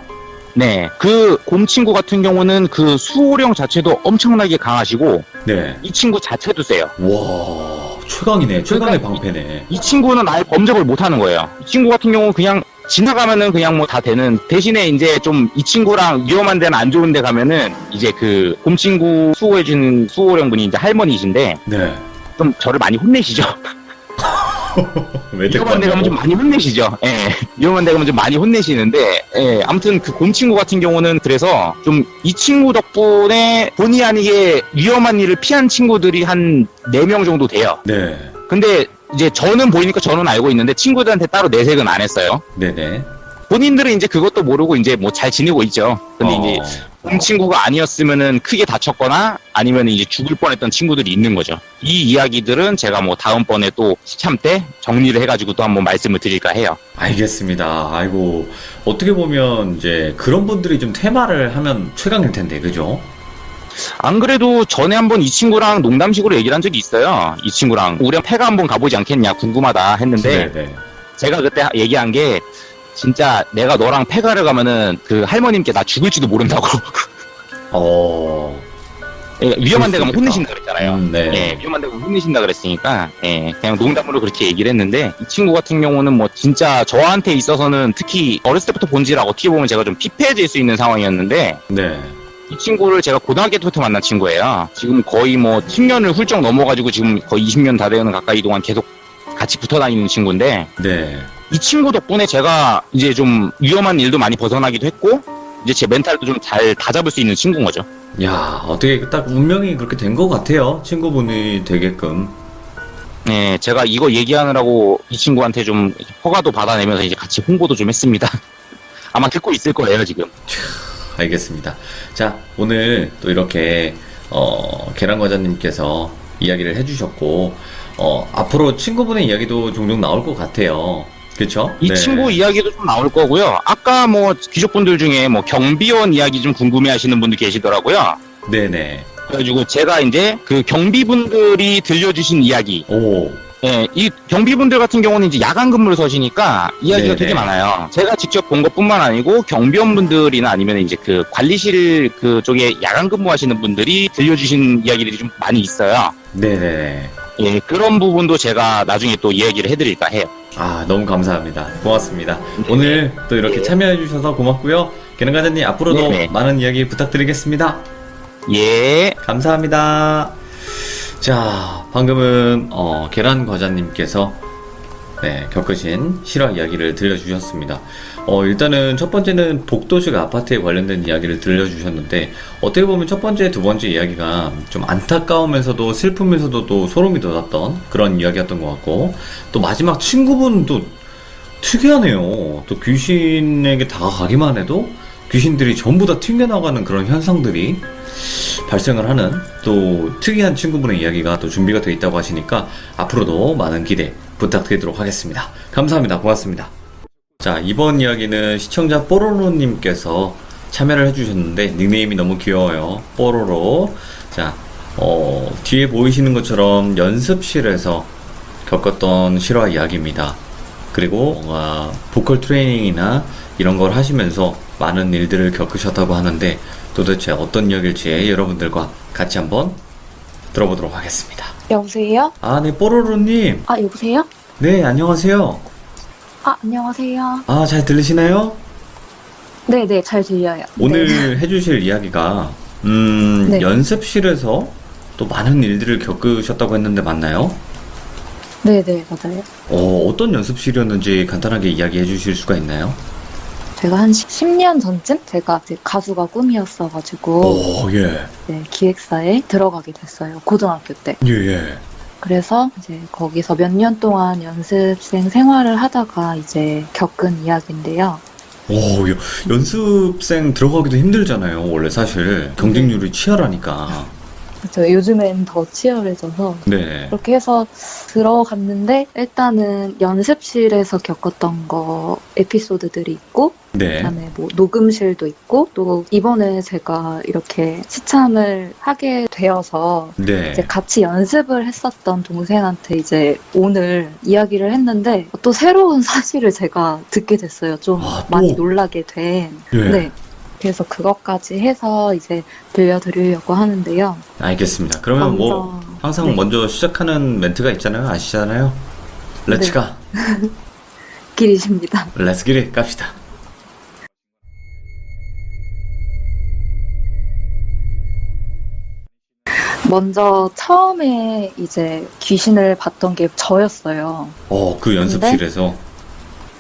네. 그 곰 친구 같은 경우는 그 수호령 자체도 엄청나게 강하시고 네. 이 친구 자체도 세요. 와, 최강이네. 최강의 그러니까 방패네. 이 친구는 아예 범접을 못 하는 거예요. 이 친구 같은 경우는 그냥 지나가면은 그냥 뭐 다 되는 대신에 이제 좀 이 친구랑 위험한 데는 안 좋은 데 가면은 이제 그 곰 친구 수호해주는 수호령 분이 이제 할머니이신데 네. 좀 저를 많이 혼내시죠. 왜 데리고 위험한 데 가면 좀 왔냐고? 많이 혼내시죠. 예. 위험한 데 가면 좀 많이 혼내시는데, 예. 아무튼 그 곰 친구 같은 경우는 그래서 좀 이 친구 덕분에 본의 아니게 위험한 일을 피한 친구들이 한 4명 정도 돼요. 네. 근데 이제 저는 보이니까 저는 알고 있는데 친구들한테 따로 내색은 안 했어요. 네네. 본인들은 이제 그것도 모르고 이제 뭐 잘 지내고 있죠. 근데 이제 본 친구가 아니었으면은 크게 다쳤거나 아니면 이제 죽을 뻔했던 친구들이 있는 거죠. 이 이야기들은 제가 뭐 다음번에 또 시참 때 정리를 해가지고 또 한번 말씀을 드릴까 해요. 알겠습니다. 아이고, 어떻게 보면 이제 그런 분들이 좀 테마를 하면 최강일 텐데, 그죠? 안 그래도 전에 한번 이 친구랑 농담식으로 얘기를 한 적이 있어요. 이 친구랑 우리 패가 한번 가보지 않겠냐 궁금하다 했는데 네네. 제가 그때 얘기한 게 진짜 내가 너랑 패가를 가면은 그 할머님께 나 죽을지도 모른다고. 예, 위험한 데 가면 혼내신다 그랬잖아요. 네. 예, 위험한 데 가면 혼내신다 그랬으니까 예, 그냥 농담으로 그렇게 얘기를 했는데 이 친구 같은 경우는 뭐 진짜 저한테 있어서는 특히 어렸을 때부터 본지라 어떻게 보면 제가 좀 피폐해질 수 있는 상황이었는데 네. 이 친구를 제가 고등학교 때부터 만난 친구예요. 지금 거의 뭐 10년을 훌쩍 넘어가지고 지금 거의 20년 다 되는 가까이 동안 계속 같이 붙어 다니는 친구인데 네. 이 친구 덕분에 제가 이제 좀 위험한 일도 많이 벗어나기도 했고 이제 제 멘탈도 좀 잘 다잡을 수 있는 친구인 거죠. 야, 어떻게 딱 운명이 그렇게 된 것 같아요. 친구분이 되게끔. 네, 제가 이거 얘기하느라고 이 친구한테 좀 허가도 받아내면서 이제 같이 홍보도 좀 했습니다. 아마 듣고 있을 거예요, 지금. 알겠습니다. 자, 오늘 또 이렇게 계란과자님께서 이야기를 해주셨고 앞으로 친구분의 이야기도 종종 나올 것 같아요. 그쵸? 이 네. 친구 이야기도 좀 나올 거고요. 아까 뭐 귀족분들 중에 뭐 경비원 이야기 좀 궁금해 하시는 분들 계시더라고요. 네네. 그래가지고 제가 이제 그 경비분들이 들려주신 이야기. 오. 예, 이 경비분들 같은 경우는 이제 야간 근무를 서시니까 이야기가 네네. 되게 많아요. 제가 직접 본 것뿐만 아니고 경비원분들이나 아니면 이제 그 관리실 그쪽에 야간 근무하시는 분들이 들려주신 이야기들이 좀 많이 있어요. 네네. 예, 그런 부분도 제가 나중에 또 이야기를 해드릴까 해요. 아, 너무 감사합니다. 고맙습니다. 네. 오늘 또 이렇게 네. 참여해주셔서 고맙고요. 계란과자님 앞으로도 네네. 많은 이야기 부탁드리겠습니다. 예. 감사합니다. 자, 방금은 계란과자님께서 겪으신 실화 이야기를 들려주셨습니다. 일단은 첫 번째는 복도식 아파트에 관련된 이야기를 들려주셨는데 어떻게 보면 첫 번째, 두 번째 이야기가 좀 안타까우면서도 슬프면서도 또 소름이 돋았던 그런 이야기였던 것 같고 또 마지막 친구분도 특이하네요. 또 귀신에게 다가가기만 해도 귀신들이 전부 다 튕겨나가는 그런 현상들이 발생을 하는 또 특이한 친구분의 이야기가 또 준비가 되어 있다고 하시니까 앞으로도 많은 기대 부탁드리도록 하겠습니다. 감사합니다. 고맙습니다. 자, 이번 이야기는 시청자 뽀로로님께서 참여를 해주셨는데 닉네임이 너무 귀여워요. 뽀로로. 자, 뒤에 보이시는 것처럼 연습실에서 겪었던 실화 이야기입니다. 그리고 뭔가 보컬 트레이닝이나 이런 걸 하시면서 많은 일들을 겪으셨다고 하는데 도대체 어떤 이야기일지 여러분들과 같이 한번 들어보도록 하겠습니다. 여보세요? 아, 네, 뽀로로님. 아, 여보세요? 네, 안녕하세요. 아, 안녕하세요. 아, 잘 들리시나요? 네네, 잘 들려요. 오늘 해주실 이야기가 네. 연습실에서 또 많은 일들을 겪으셨다고 했는데 맞나요? 네네, 맞아요. 어떤 연습실이었는지 간단하게 이야기해 주실 수가 있나요? 제가 한 10년 전쯤 제가 이제 가수가 꿈이었어가지고 오, 예. 네, 기획사에 들어가게 됐어요. 고등학교 때. 예, 예. 그래서 이제 거기서 몇 년 동안 연습생 생활을 하다가 이제 겪은 이야기인데요. 오, 연습생 들어가기도 힘들잖아요. 원래 사실 경쟁률이 치열하니까. 그렇죠. 요즘엔 더 치열해져서 네. 그렇게 해서 들어갔는데 일단은 연습실에서 겪었던 거 에피소드들이 있고 네. 그다음에 뭐 녹음실도 있고 또 이번에 제가 이렇게 시참을 하게 되어서 네. 이제 같이 연습을 했었던 동생한테 이제 오늘 이야기를 했는데 또 새로운 사실을 제가 듣게 됐어요. 좀 아, 또? 많이 놀라게 된. 예. 네. 그래서 그것까지 해서 이제 들려드리려고 하는데요. 알겠습니다. 그러면 뭐 먼저, 항상 네. 먼저 시작하는 멘트가 있잖아요. 아시잖아요. 렛츠 네. 가. 길이십니다. 렛츠 기릿 갑시다. 먼저 처음에 이제 귀신을 봤던 게 저였어요. 그 연습실에서.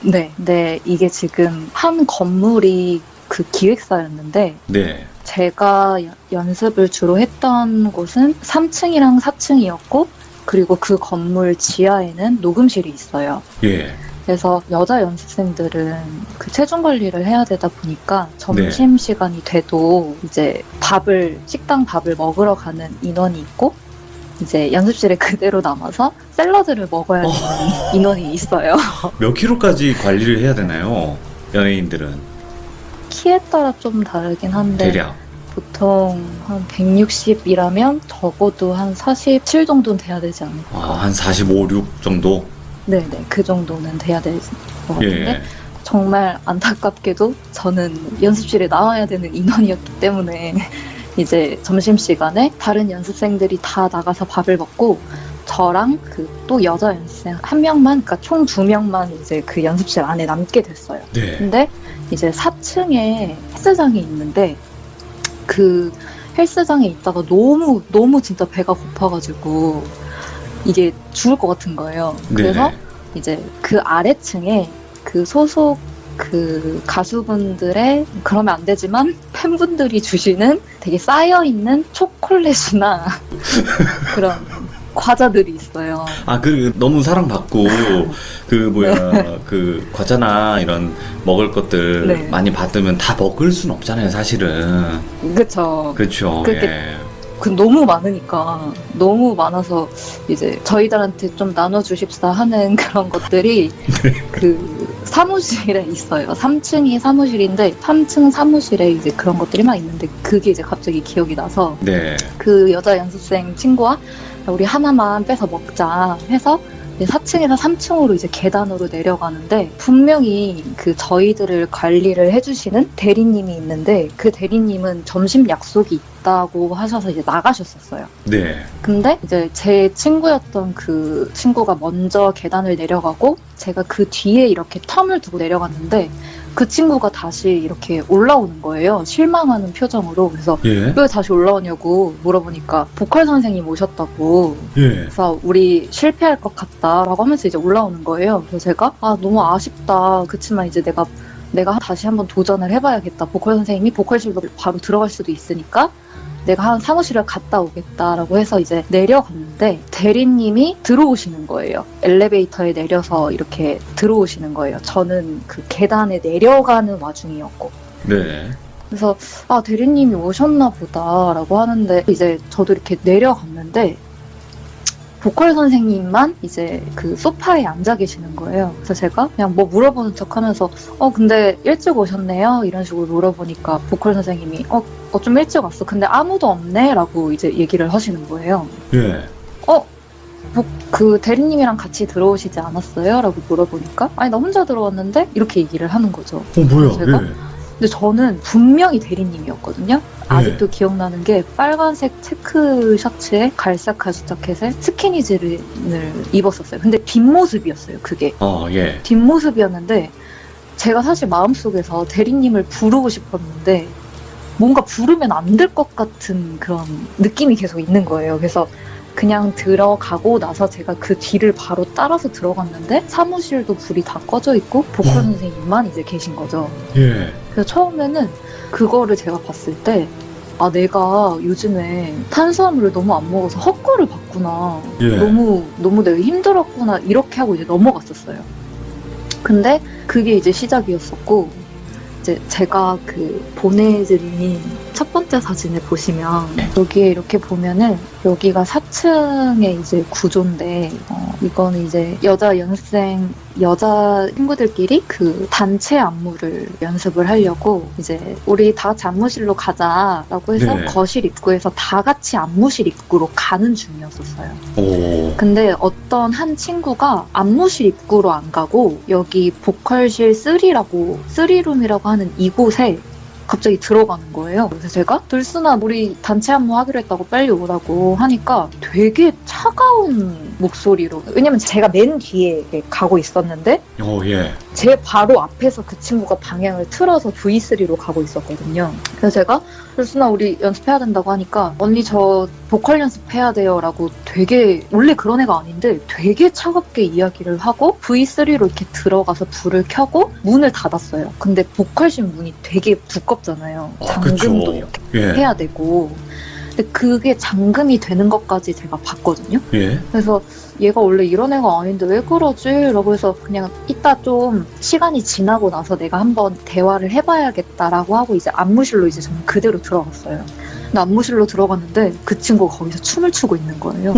네, 이게 지금 한 건물이 그 기획사였는데 네. 제가 연습을 주로 했던 곳은 3층이랑 4층이었고 그리고 그 건물 지하에는 녹음실이 있어요. 예. 그래서 여자 연습생들은 그 체중 관리를 해야 되다 보니까 점심 시간이 돼도 이제 식당 밥을 먹으러 가는 인원이 있고, 이제 연습실에 그대로 남아서 샐러드를 먹어야 되는 인원이 있어요. 몇 킬로까지 관리를 해야 되나요? 연예인들은 키에 따라 좀 다르긴 한데 대략. 보통 한 160이라면 적어도 한 47 정도는 돼야 되지 않을까. 한 45, 6 정도? 네네, 그 정도는 돼야 될 것 같은데 예. 정말 안타깝게도 저는 연습실에 나와야 되는 인원이었기 때문에 이제 점심시간에 다른 연습생들이 다 나가서 밥을 먹고 저랑 그 또 여자 연습생 한 명만, 그러니까 총 2명만 이제 그 연습실 안에 남게 됐어요. 네. 근데 이제 4층에 헬스장이 있는데 그 헬스장에 있다가 너무 진짜 배가 고파가지고 이게 죽을 것 같은 거예요. 그래서 네네. 이제 그 아래층에 그 소속 그 가수분들의, 그러면 안 되지만 팬분들이 주시는 되게 쌓여있는 초콜릿이나 그런 과자들이 있어요. 너무 사랑받고, 그 과자나 이런 먹을 것들 네. 많이 받으면 다 먹을 순 없잖아요, 사실은. 그쵸. 그렇죠. 그렇게 예. 그 너무 많으니까, 너무 많아서 이제 저희들한테 좀 나눠주십사 하는 그런 것들이 그 사무실에 있어요. 3층이 사무실인데 3층 사무실에 이제 그런 것들이 막 있는데, 그게 이제 갑자기 기억이 나서 네. 그 여자 연습생 친구와 우리 하나만 빼서 먹자 해서 4층에서 3층으로 이제 계단으로 내려가는데, 분명히 그 저희들을 관리를 해주시는 대리님이 있는데, 그 대리님은 점심 약속이 있다고 하셔서 이제 나가셨었어요. 네. 근데 이제 제 친구였던 그 친구가 먼저 계단을 내려가고 제가 그 뒤에 이렇게 텀을 두고 내려갔는데, 그 친구가 다시 이렇게 올라오는 거예요. 실망하는 표정으로. 그래서 예. 왜 다시 올라오냐고 물어보니까 보컬 선생님 오셨다고. 예. 그래서 우리 실패할 것 같다라고 하면서 이제 올라오는 거예요. 그래서 제가 너무 아쉽다. 그치만 이제 내가 다시 한번 도전을 해봐야겠다. 보컬 선생님이 보컬실로 바로 들어갈 수도 있으니까 내가 한 사무실을 갔다 오겠다라고 해서 이제 내려갔는데, 대리님이 들어오시는 거예요. 엘리베이터에 내려서 이렇게 들어오시는 거예요. 저는 그 계단에 내려가는 와중이었고. 네. 그래서 대리님이 오셨나 보다라고 하는데, 이제 저도 이렇게 내려갔는데 보컬 선생님만 이제 그 소파에 앉아 계시는 거예요. 그래서 제가 그냥 뭐 물어보는 척 하면서 근데 일찍 오셨네요? 이런 식으로 물어보니까 보컬 선생님이 좀 일찍 왔어. 근데 아무도 없네? 라고 이제 얘기를 하시는 거예요. 예. 그 대리님이랑 같이 들어오시지 않았어요? 라고 물어보니까 아니 나 혼자 들어왔는데? 이렇게 얘기를 하는 거죠. 뭐야? 제가? 예. 근데 저는 분명히 대리님이었거든요. 아직도 기억나는 게 빨간색 체크 셔츠에 갈색 가죽 자켓에 스키니진을 입었었어요. 근데 뒷모습이었어요, 그게. 예. 뒷모습이었는데 제가 사실 마음속에서 대리님을 부르고 싶었는데 뭔가 부르면 안 될 것 같은 그런 느낌이 계속 있는 거예요. 그래서 그냥 들어가고 나서 제가 그 뒤를 바로 따라서 들어갔는데 사무실도 불이 다 꺼져 있고 보컬 선생님만 이제 계신 거죠. 예. 그래서 처음에는 그거를 제가 봤을 때 내가 요즘에 탄수화물을 너무 안 먹어서 헛거를 봤구나. 예. 너무 내가 힘들었구나. 이렇게 하고 이제 넘어갔었어요. 근데 그게 이제 시작이었었고, 이제 제가 그 보내드린 첫 번째 사진을 보시면 여기에 이렇게 보면은 여기가 4층의 이제 구조인데 이거는 이제 여자 친구들끼리 그 단체 안무를 연습을 하려고 이제 우리 다 같이 안무실로 가자라고 해서 네. 거실 입구에서 다 같이 안무실 입구로 가는 중이었었어요. 오. 근데 어떤 한 친구가 안무실 입구로 안 가고 여기 보컬실 3룸이라고 하는 이곳에 갑자기 들어가는 거예요. 그래서 제가 들순아 우리 단체 안무 하기로 했다고 빨리 오라고 하니까 되게 차가운 목소리로, 왜냐면 제가 맨 뒤에 가고 있었는데 예. 제 바로 앞에서 그 친구가 방향을 틀어서 V3로 가고 있었거든요. 그래서 제가 들순아 우리 연습해야 된다고 하니까 언니 저 보컬 연습해야 돼요 라고 되게, 원래 그런 애가 아닌데 되게 차갑게 이야기를 하고 V3로 이렇게 들어가서 불을 켜고 문을 닫았어요. 근데 보컬실 문이 되게 두껍잖아요. 잠금도 그쵸. 이렇게 예. 해야 되고. 근데 그게 잠금이 되는 것까지 제가 봤거든요. 예. 그래서 얘가 원래 이런 애가 아닌데 왜 그러지? 라고 해서 그냥 이따 좀 시간이 지나고 나서 내가 한번 대화를 해봐야겠다라고 하고 이제 안무실로 이제 저는 그대로 들어갔어요. 근데 안무실로 들어갔는데 그 친구가 거기서 춤을 추고 있는 거예요.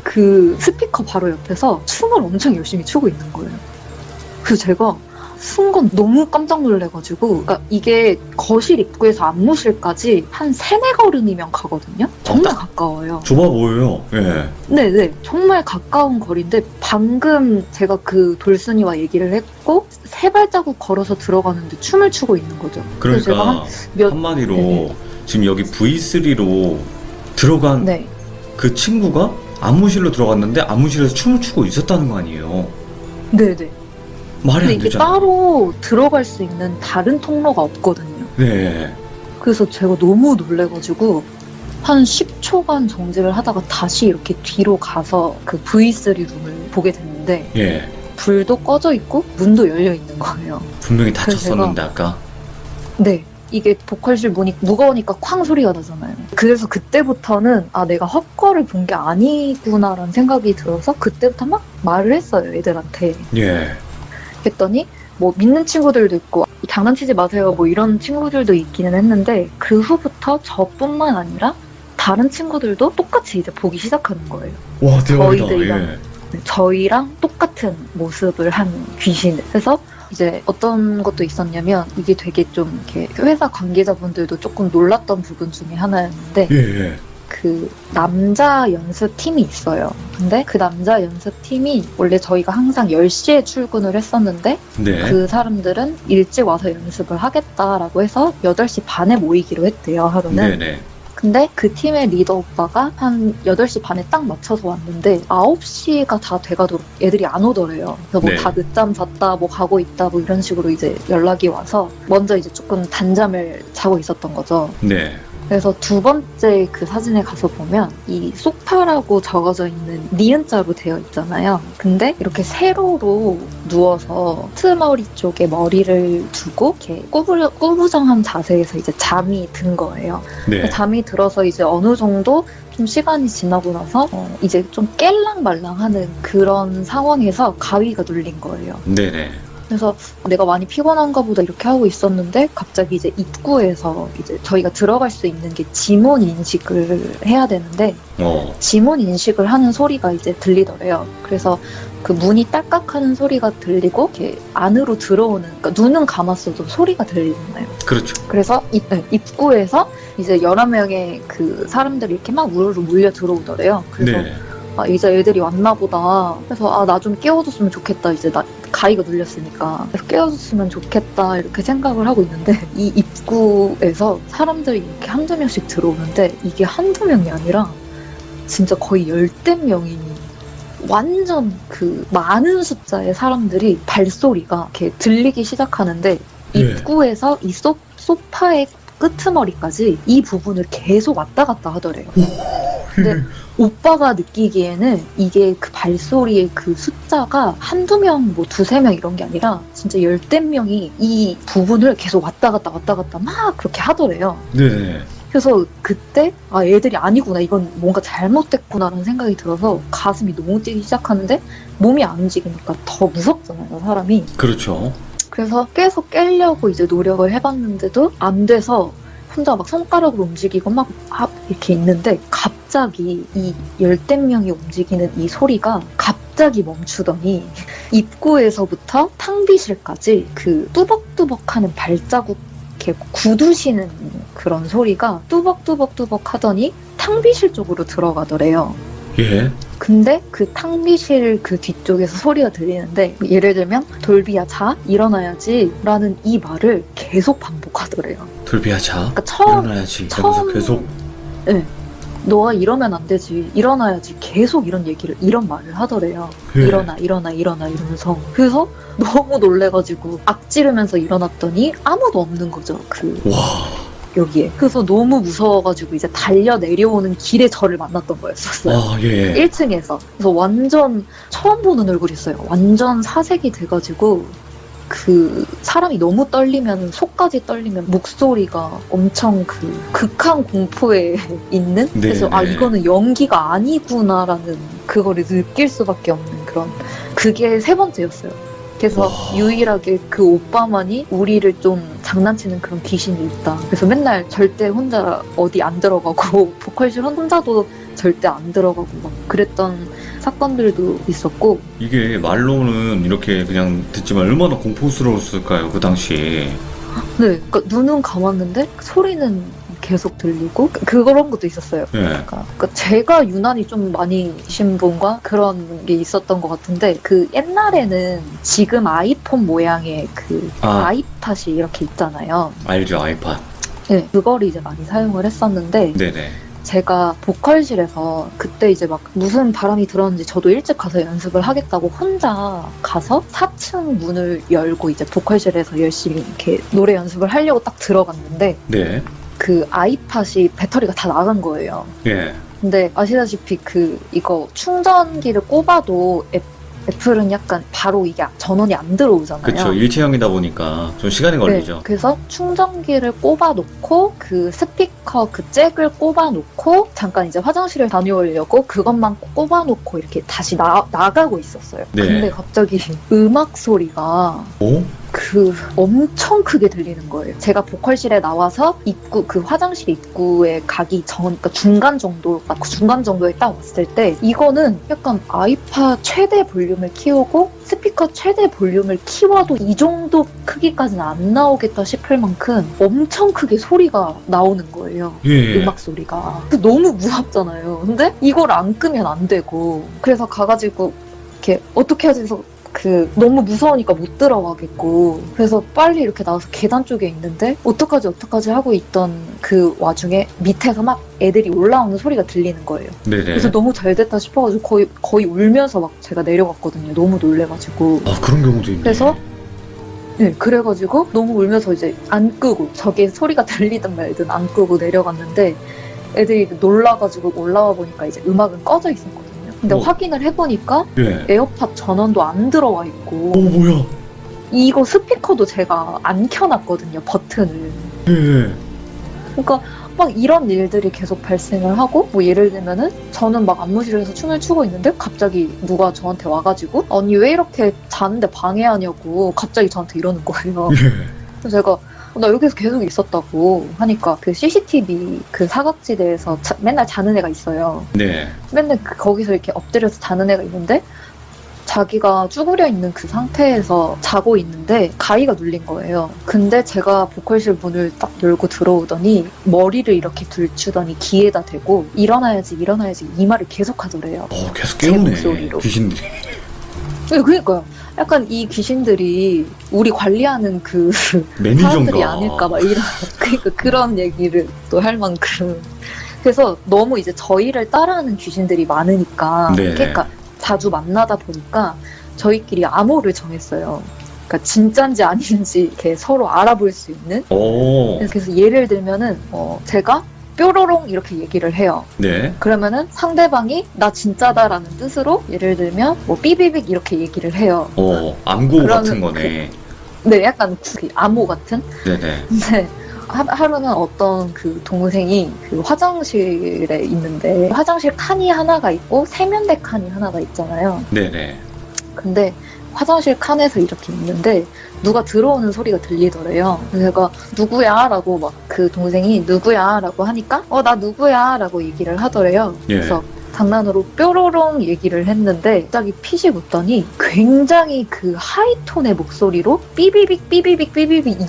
그 스피커 바로 옆에서 춤을 엄청 열심히 추고 있는 거예요. 그래서 제가 순간 너무 깜짝 놀래가지고, 그러니까 이게 거실 입구에서 안무실까지 한 3-4걸음이면 가거든요? 정말 가까워요. 좁아 보여요. 예. 네네. 정말 가까운 거리인데 방금 제가 그 돌순이와 얘기를 했고 3발자국 걸어서 들어가는데 춤을 추고 있는 거죠. 그래서 제가 그러니까 한마디로 네네. 지금 여기 V3로 들어간 네. 그 친구가 안무실로 들어갔는데 안무실에서 춤을 추고 있었다는 거 아니에요. 네네. 말이 근데 안 이게 되잖아. 따로 들어갈 수 있는 다른 통로가 없거든요. 네. 그래서 제가 너무 놀래가지고 한 10초간 정지를 하다가 다시 이렇게 뒤로 가서 그 V3 룸을 보게 됐는데 예. 불도 꺼져 있고 문도 열려 있는 거예요. 분명히 그래서 다쳤었는데 아까. 네. 이게 보컬실 문이 무거우니까 쾅 소리가 나잖아요. 그래서 그때부터는 아 내가 헛거를 본 게 아니구나라는 생각이 들어서 그때부터 막 말을 했어요. 애들한테. 예. 했더니 뭐 믿는 친구들도 있고 장난치지 마세요 뭐 이런 친구들도 있기는 했는데 그 후부터 저뿐만 아니라 다른 친구들도 똑같이 이제 보기 시작하는 거예요. 와 대박이다. 저희들이랑 예. 저희랑 똑같은 모습을 한 귀신. 그래서 이제 어떤 것도 있었냐면 이게 되게 좀 이렇게 회사 관계자분들도 조금 놀랐던 부분 중에 하나였는데 예. 예. 그 남자 연습팀이 있어요. 근데 그 남자 연습팀이 원래 저희가 항상 10시에 출근을 했었는데 네. 그 사람들은 일찍 와서 연습을 하겠다라고 해서 8시 반에 모이기로 했대요, 하루는. 네네. 근데 그 팀의 리더 오빠가 한 8시 반에 딱 맞춰서 왔는데 9시가 다 돼가도록 애들이 안 오더래요. 그래서 뭐 네. 다 늦잠 잤다, 뭐 가고 있다, 뭐 이런 식으로 이제 연락이 와서 먼저 이제 조금 단잠을 자고 있었던 거죠. 네. 그래서 두 번째 그 사진에 가서 보면 이 소파라고 적어져 있는 니은자로 되어 있잖아요. 근데 이렇게 세로로 누워서 트머리 쪽에 머리를 두고 이렇게 꾸부정한 자세에서 이제 잠이 든 거예요. 네. 잠이 들어서 이제 어느 정도 좀 시간이 지나고 나서 이제 좀 깰랑말랑하는 그런 상황에서 가위가 눌린 거예요. 네네. 그래서 내가 많이 피곤한가 보다 이렇게 하고 있었는데 갑자기 이제 입구에서 이제 저희가 들어갈 수 있는 게 지문 인식을 해야 되는데 지문 인식을 하는 소리가 이제 들리더래요. 그래서 그 문이 딸깍하는 소리가 들리고 이렇게 안으로 들어오는, 그러니까 눈은 감았어도 소리가 들리잖아요. 그렇죠. 그래서 입구에서 이제 11명의 그 사람들이 이렇게 막 우르르 몰려 들어오더래요. 그래서 네. 아, 이제 애들이 왔나 보다. 그래서 아, 나 좀 깨워줬으면 좋겠다. 이제 나 가위가 눌렸으니까. 그래서 깨워줬으면 좋겠다. 이렇게 생각을 하고 있는데 이 입구에서 사람들이 이렇게 한두 명씩 들어오는데 이게 한두 명이 아니라 진짜 거의 10대 명이 완전 그 많은 숫자의 사람들이 발소리가 이렇게 들리기 시작하는데 예. 입구에서 이 소파의 끄트머리까지 이 부분을 계속 왔다 갔다 하더래요. 근데 오빠가 느끼기에는 이게 그 발소리의 그 숫자가 한두 명, 뭐 두세 명 이런 게 아니라 진짜 10대 명이 이 부분을 계속 왔다 갔다 막 그렇게 하더래요. 네. 그래서 그때 아 애들이 아니구나, 이건 뭔가 잘못됐구나라는 생각이 들어서 가슴이 너무 뛰기 시작하는데 몸이 안 움직이니까 더 무섭잖아요, 사람이. 그렇죠. 그래서 계속 깨려고 이제 노력을 해봤는데도 안 돼서 혼자 막 손가락으로 움직이고 막 이렇게 있는데 갑자기 이 10대 명이 움직이는 이 소리가 갑자기 멈추더니 입구에서부터 탕비실까지 그 뚜벅뚜벅하는 발자국 이렇게 굳으시는 그런 소리가 뚜벅뚜벅뚜벅 하더니 탕비실 쪽으로 들어가더래요. 예. 근데 그 탕비실 그 뒤쪽에서 소리가 들리는데 예를 들면 돌비야 자 일어나야지 라는 이 말을 계속 반복하더래요. 돌비야 자 그러니까 처음 일어나야지 하면서 계속. 네, 너가 이러면 안 되지, 일어나야지, 계속 이런 말을 하더래요. 예. 일어나 이러면서. 그래서 너무 놀래가지고 악지르면서 일어났더니 아무도 없는 거죠, 그 와. 여기에. 그래서 너무 무서워가지고 이제 달려 내려오는 길에 저를 만났던 거였었어요. 아 예. 1층에서. 그래서 완전 처음 보는 얼굴이었어요. 완전 사색이 돼가지고 그 사람이 너무 떨리면 속까지 떨리면 목소리가 엄청 그 극한 공포에 있는 네, 그래서 아 네. 이거는 연기가 아니구나라는 그거를 느낄 수밖에 없는 그런 그게 세 번째였어요. 그래서 와. 유일하게 그 오빠만이 우리를 좀 장난치는 그런 귀신이 있다. 그래서 맨날 절대 혼자 어디 안 들어가고 보컬실 혼자도 절대 안 들어가고 막 그랬던 사건들도 있었고 이게 말로는 이렇게 그냥 듣지만 얼마나 공포스러웠을까요, 그 당시에. 네, 그러니까 눈은 감았는데 소리는 계속 들리고 그런 것도 있었어요. 예. 그러니까 제가 유난히 좀 많이 신분과 그런 게 있었던 것 같은데 그 옛날에는 지금 아이폰 모양의 그 아이팟이 이렇게 있잖아요. 알죠, 아이팟. 네, 그거를 이제 많이 사용을 했었는데 네네. 제가 보컬실에서 그때 이제 막 무슨 바람이 들었는지 저도 일찍 가서 연습을 하겠다고 혼자 가서 4층 문을 열고 이제 보컬실에서 열심히 이렇게 노래 연습을 하려고 딱 들어갔는데 네. 그 아이팟이 배터리가 다 나간 거예요. 예. 근데 아시다시피 이거 충전기를 꼽아도 애플은 약간 바로 이게 전원이 안 들어오잖아요. 그쵸. 일체형이다 보니까 좀 시간이 걸리죠. 네, 그래서 충전기를 꼽아놓고 그 스피커 그 잭을 꼽아놓고 잠깐 이제 화장실을 다녀오려고 그것만 꼽아놓고 이렇게 다시 나가고 있었어요. 네. 근데 갑자기 음악 소리가 오? 엄청 크게 들리는 거예요. 제가 보컬실에 나와서 그 화장실 입구에 가기 전, 그러니까 중간 정도에 딱 왔을 때 이거는 약간 아이팟 최대 볼륨을 키우고 스피커 최대 볼륨을 키워도 이 정도 크기까지는 안 나오겠다 싶을 만큼 엄청 크게 소리가 나오는 거예요. 예. 음악 소리가. 너무 무섭잖아요. 근데 이걸 안 끄면 안 되고 그래서 가가지고 이렇게 어떻게 하지 해서 너무 무서우니까 못 들어가겠고 그래서 빨리 이렇게 나와서 계단 쪽에 있는데 어떡하지 하고 있던 그 와중에 밑에서 막 애들이 올라오는 소리가 들리는 거예요. 네네. 그래서 너무 잘 됐다 싶어가지고 거의 울면서 막 제가 내려갔거든요. 너무 놀래가지고. 아, 그런 경우도 있네. 그래서 네, 그래가지고 너무 울면서 이제 안 끄고 저게 소리가 들리든 말든 안 끄고 내려갔는데 애들이 놀라가지고 올라와 보니까 이제 음악은 꺼져 있었거든요. 근데 확인을 해보니까 예. 에어팟 전원도 안 들어와 있고 오, 뭐야? 이거 스피커도 제가 안 켜놨거든요, 버튼을. 예. 그러니까 막 이런 일들이 계속 발생을 하고 뭐 예를 들면은 저는 막 안무실에서 춤을 추고 있는데 갑자기 누가 저한테 와가지고 언니 왜 이렇게 자는데 방해하냐고 갑자기 저한테 이러는 거예요. 예. 그래서 제가 나 여기서 계속 있었다고 하니까 그 CCTV 그 사각지대에서 맨날 자는 애가 있어요. 네. 맨날 거기서 이렇게 엎드려서 자는 애가 있는데 자기가 쭈그려 있는 그 상태에서 자고 있는데 가위가 눌린 거예요. 근데 제가 보컬실 문을 딱 열고 들어오더니 머리를 이렇게 들추더니 귀에다 대고 일어나야지 이 말을 계속 하더래요. 계속 제 깨우네. 목소리로. 귀신들이. 네, 그러니까요. 약간 이 귀신들이 우리 관리하는 그 매니저인가. 사람들이 아닐까 막 이런 그러니까 그런 얘기를 또 할 만큼 그래서 너무 이제 저희를 따라하는 귀신들이 많으니까 네. 그러니까 자주 만나다 보니까 저희끼리 암호를 정했어요. 그러니까 진짠지 아닌지 이렇게 서로 알아볼 수 있는. 오. 그래서 예를 들면은 제가 뾰로롱 이렇게 얘기를 해요. 네. 그러면은 상대방이 나 진짜다라는 뜻으로 예를 들면 뭐 삐비빅 이렇게 얘기를 해요. 암구 그러면 같은 거네. 네, 약간 그 암호 같은. 네네. 근데 하루는 어떤 그 동생이 그 화장실에 있는데 화장실 칸이 하나가 있고 세면대 칸이 하나가 있잖아요. 네네. 근데 화장실 칸에서 이렇게 있는데 누가 들어오는 소리가 들리더래요. 그래서 제가 누구야? 라고 막 그 동생이 누구야? 라고 하니까 나 누구야? 라고 얘기를 하더래요. 예. 그래서 장난으로 뾰로롱 얘기를 했는데 갑자기 핏이 붙더니 굉장히 그 하이톤의 목소리로 삐비빅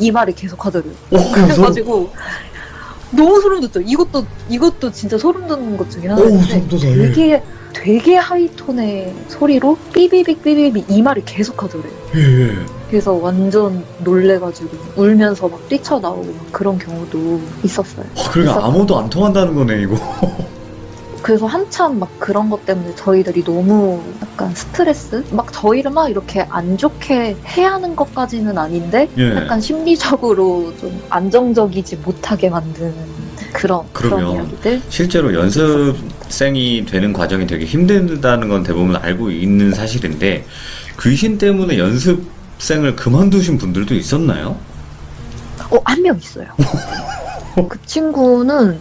이 말을 계속 하더래요. 그래가지고 너무 소름 돋죠. 이것도 진짜 소름 돋는 것 중에 하나인데 되게 하이톤의 소리로 삐비빅 이 말을 계속 하더래요. 예. 그래서 완전 놀래가지고 울면서 막 뛰쳐나오고 막 그런 경우도 있었어요. 그러니까 아무도 안 통한다는 거네, 이거. 그래서 한참 막 그런 것 때문에 저희들이 너무 약간 스트레스? 막 저희를 막 이렇게 안 좋게 해야 하는 것까지는 아닌데 예. 약간 심리적으로 좀 안정적이지 못하게 만드는 그런 이야기들? 실제로 연습생이 되는 과정이 되게 힘들다는 건 대부분 알고 있는 사실인데 귀신 때문에 연습 연습생을 그만두신 분들도 있었나요? 한 명 있어요. 그 친구는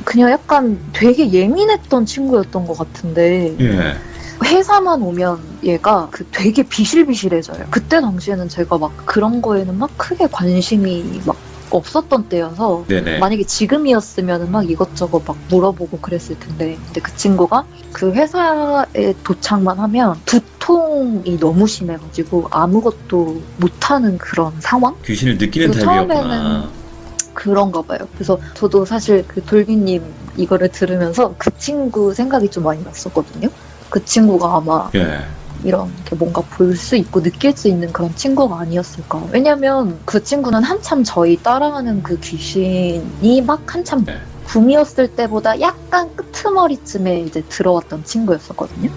그냥 약간 되게 예민했던 친구였던 것 같은데 예. 회사만 오면 얘가 되게 비실비실해져요. 그때 당시에는 제가 막 그런 거에는 막 크게 관심이 막 없었던 때여서 네네. 만약에 지금이었으면 막 이것저것 막 물어보고 그랬을 텐데 근데 그 친구가 그 회사에 도착만 하면 두통이 너무 심해가지고 아무것도 못하는 그런 상황? 귀신을 느끼는 그래서 타입이었구나. 그런가 봐요. 그래서 저도 사실 그 돌비님 이거를 들으면서 그 친구 생각이 좀 많이 났었거든요. 그 친구가 아마 예. 이렇게 뭔가 볼 수 있고 느낄 수 있는 그런 친구가 아니었을까. 왜냐면 그 친구는 한참 저희 따라하는 그 귀신이 막 한참 네. 붐이었을 때보다 약간 끄트머리쯤에 이제 들어왔던 친구였었거든요.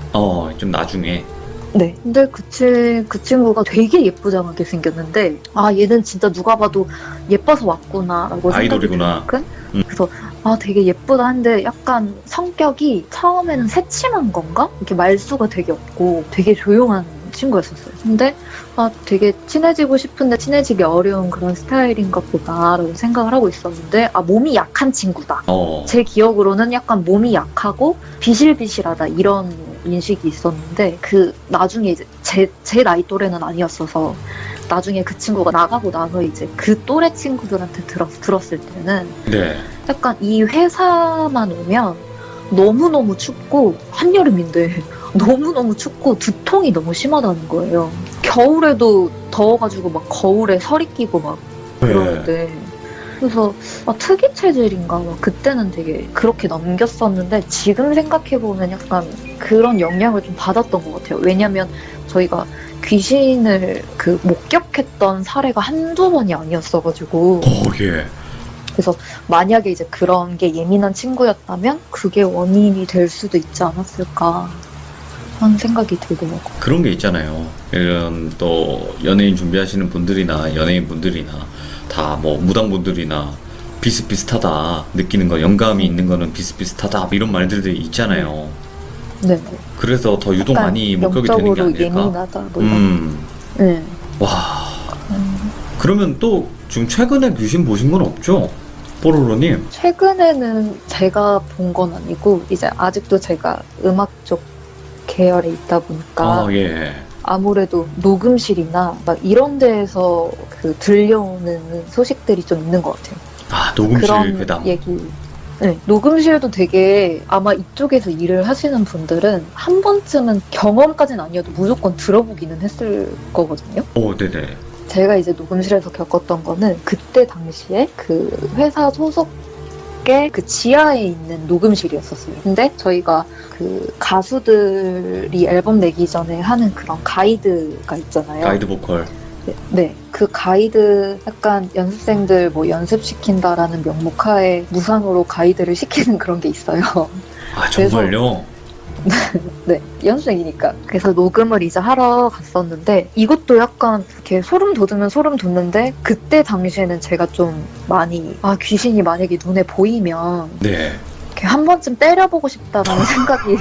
좀 나중에. 네. 근데 그 친구가 되게 예쁘장하게 생겼는데, 아, 얘는 진짜 누가 봐도 예뻐서 왔구나라고 아이돌이구나. 생각이 들만큼. 그래서, 아, 되게 예쁘다 한데 약간 성격이 처음에는 새침한 건가? 이렇게 말수가 되게 없고 되게 조용한 친구였었어요. 근데, 아, 되게 친해지고 싶은데 친해지기 어려운 그런 스타일인가 보다라고 생각을 하고 있었는데, 아, 몸이 약한 친구다. 제 기억으로는 약간 몸이 약하고 비실비실하다 이런 인식이 있었는데 나중에 이제 제 나이 또래는 아니었어서 나중에 그 친구가 나가고 나서 이제 그 또래 친구들한테 들었을 때는 네. 약간 이 회사만 오면 너무너무 춥고 한여름인데 너무너무 춥고 두통이 너무 심하다는 거예요. 겨울에도 더워가지고 막 거울에 서리 끼고 막 그러는데 그래서 특이 체질인가 막 그때는 되게 그렇게 넘겼었는데 지금 생각해보면 약간 그런 영향을 좀 받았던 것 같아요. 왜냐면 저희가 귀신을 목격했던 사례가 한두 번이 아니었어가지고 예. 그래서 만약에 이제 그런 게 예민한 친구였다면 그게 원인이 될 수도 있지 않았을까 하는 생각이 들더라고요. 그런 게 있잖아요. 이런 또 연예인 준비하시는 분들이나 연예인 분들이나 다 뭐 무당분들이나 비슷비슷하다 느끼는 거 영감이 있는 거는 비슷비슷하다 이런 말들이 있잖아요. 네. 그래서 더 유독 많이 목격이 되는 게 아닐까. 예민하다 뭐 이런. 네. 와. 그러면 또 지금 최근에 귀신 보신 건 없죠? 뽀로로님. 최근에는 제가 본 건 아니고 이제 아직도 제가 음악 쪽 계열에 있다 보니까 예. 아무래도 녹음실이나 막 이런 데에서 들려오는 소식들이 좀 있는 것 같아요. 아, 녹음실 그런 괴담. 얘기. 네, 녹음실도 되게 아마 이쪽에서 일을 하시는 분들은 한 번쯤은 경험까지는 아니어도 무조건 들어보기는 했을 거거든요. 네네. 제가 이제 녹음실에서 겪었던 거는 그때 당시에 그 회사 소속의 그 지하에 있는 녹음실이었었어요. 근데 저희가 그 가수들이 앨범 내기 전에 하는 그런 가이드가 있잖아요. 가이드 보컬. 네, 그 가이드 약간 연습생들 뭐 연습시킨다라는 명목하에 무상으로 가이드를 시키는 그런 게 있어요. 아, 정말요? 네, 연습생이니까. 그래서 녹음을 이제 하러 갔었는데 이것도 약간 이렇게 소름 돋으면 소름 돋는데 그때 당시에는 제가 좀 많이 귀신이 만약에 눈에 보이면 네. 이렇게 한 번쯤 때려보고 싶다라는 생각이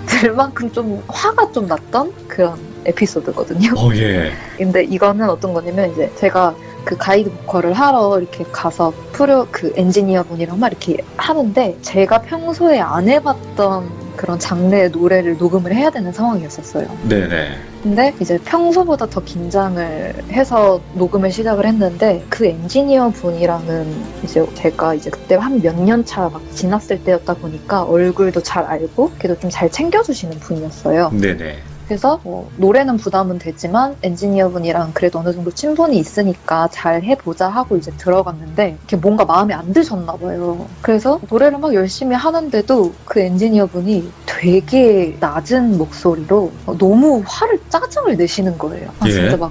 들 만큼 좀 화가 좀 났던 그런 에피소드거든요. 예. 근데 이거는 어떤 거냐면 이제 제가 그 가이드 보컬을 하러 이렇게 가서 그 엔지니어 분이랑 막 이렇게 하는데 제가 평소에 안 해봤던 그런 장르의 노래를 녹음을 해야 되는 상황이었었어요. 네네. 근데 이제 평소보다 더 긴장을 해서 녹음을 시작을 했는데 그 엔지니어 분이랑은 이제 제가 이제 그때 한 몇 년 차 막 지났을 때였다 보니까 얼굴도 잘 알고 그래도 좀 잘 챙겨주시는 분이었어요. 네네. 그래서 노래는 부담은 되지만 엔지니어분이랑 그래도 어느 정도 친분이 있으니까 잘 해보자 하고 이제 들어갔는데 이렇게 뭔가 마음에 안 드셨나 봐요. 그래서 노래를 막 열심히 하는데도 그 엔지니어분이 되게 낮은 목소리로 너무 짜증을 내시는 거예요. 진짜 막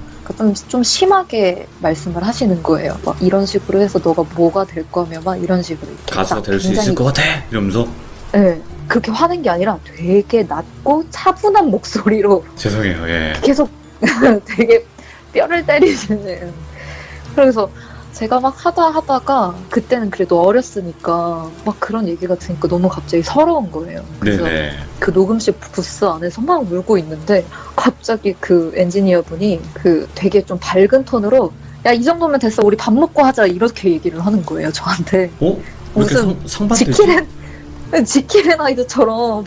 좀 심하게 말씀을 하시는 거예요. 막 이런 식으로 해서 너가 뭐가 될 거면 막 이런 식으로. 가수가 될 수 있을 것 같아! 이러면서? 네. 그렇게 화낸 게 아니라 되게 낮고 차분한 목소리로 죄송해요. 예. 계속 되게 뼈를 때리시는. 그래서 제가 막 하다가 그때는 그래도 어렸으니까 막 그런 얘기가 드니까 너무 갑자기 서러운 거예요. 그래서 네네. 그 녹음실 부스 안에서 막 울고 있는데 갑자기 그 엔지니어분이 그 되게 좀 밝은 톤으로 야, 이 정도면 됐어. 우리 밥 먹고 하자. 이렇게 얘기를 하는 거예요, 저한테. 어? 왜 이렇게 무슨 상반되지? 지킬앤 하이드처럼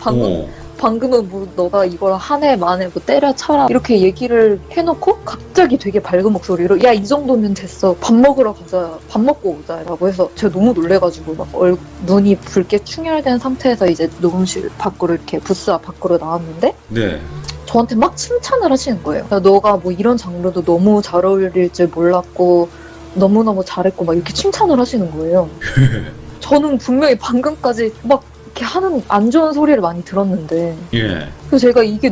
방금은 뭐 너가 이걸 한 해 만에 뭐 때려쳐라 이렇게 얘기를 해놓고 갑자기 되게 밝은 목소리로 야, 이 정도면 됐어. 밥 먹으러 가자. 밥 먹고 오자. 라고 해서 제가 너무 놀래가지고 막 눈이 붉게 충혈된 상태에서 이제 녹음실 밖으로 이렇게 부스 앞 밖으로 나왔는데 네. 저한테 막 칭찬을 하시는 거예요. 야, 너가 뭐 이런 장르도 너무 잘 어울릴 줄 몰랐고 너무너무 잘했고 막 이렇게 칭찬을 하시는 거예요. 저는 분명히 방금까지 막 이렇게 하는 안 좋은 소리를 많이 들었는데 예. 그래서 제가 이게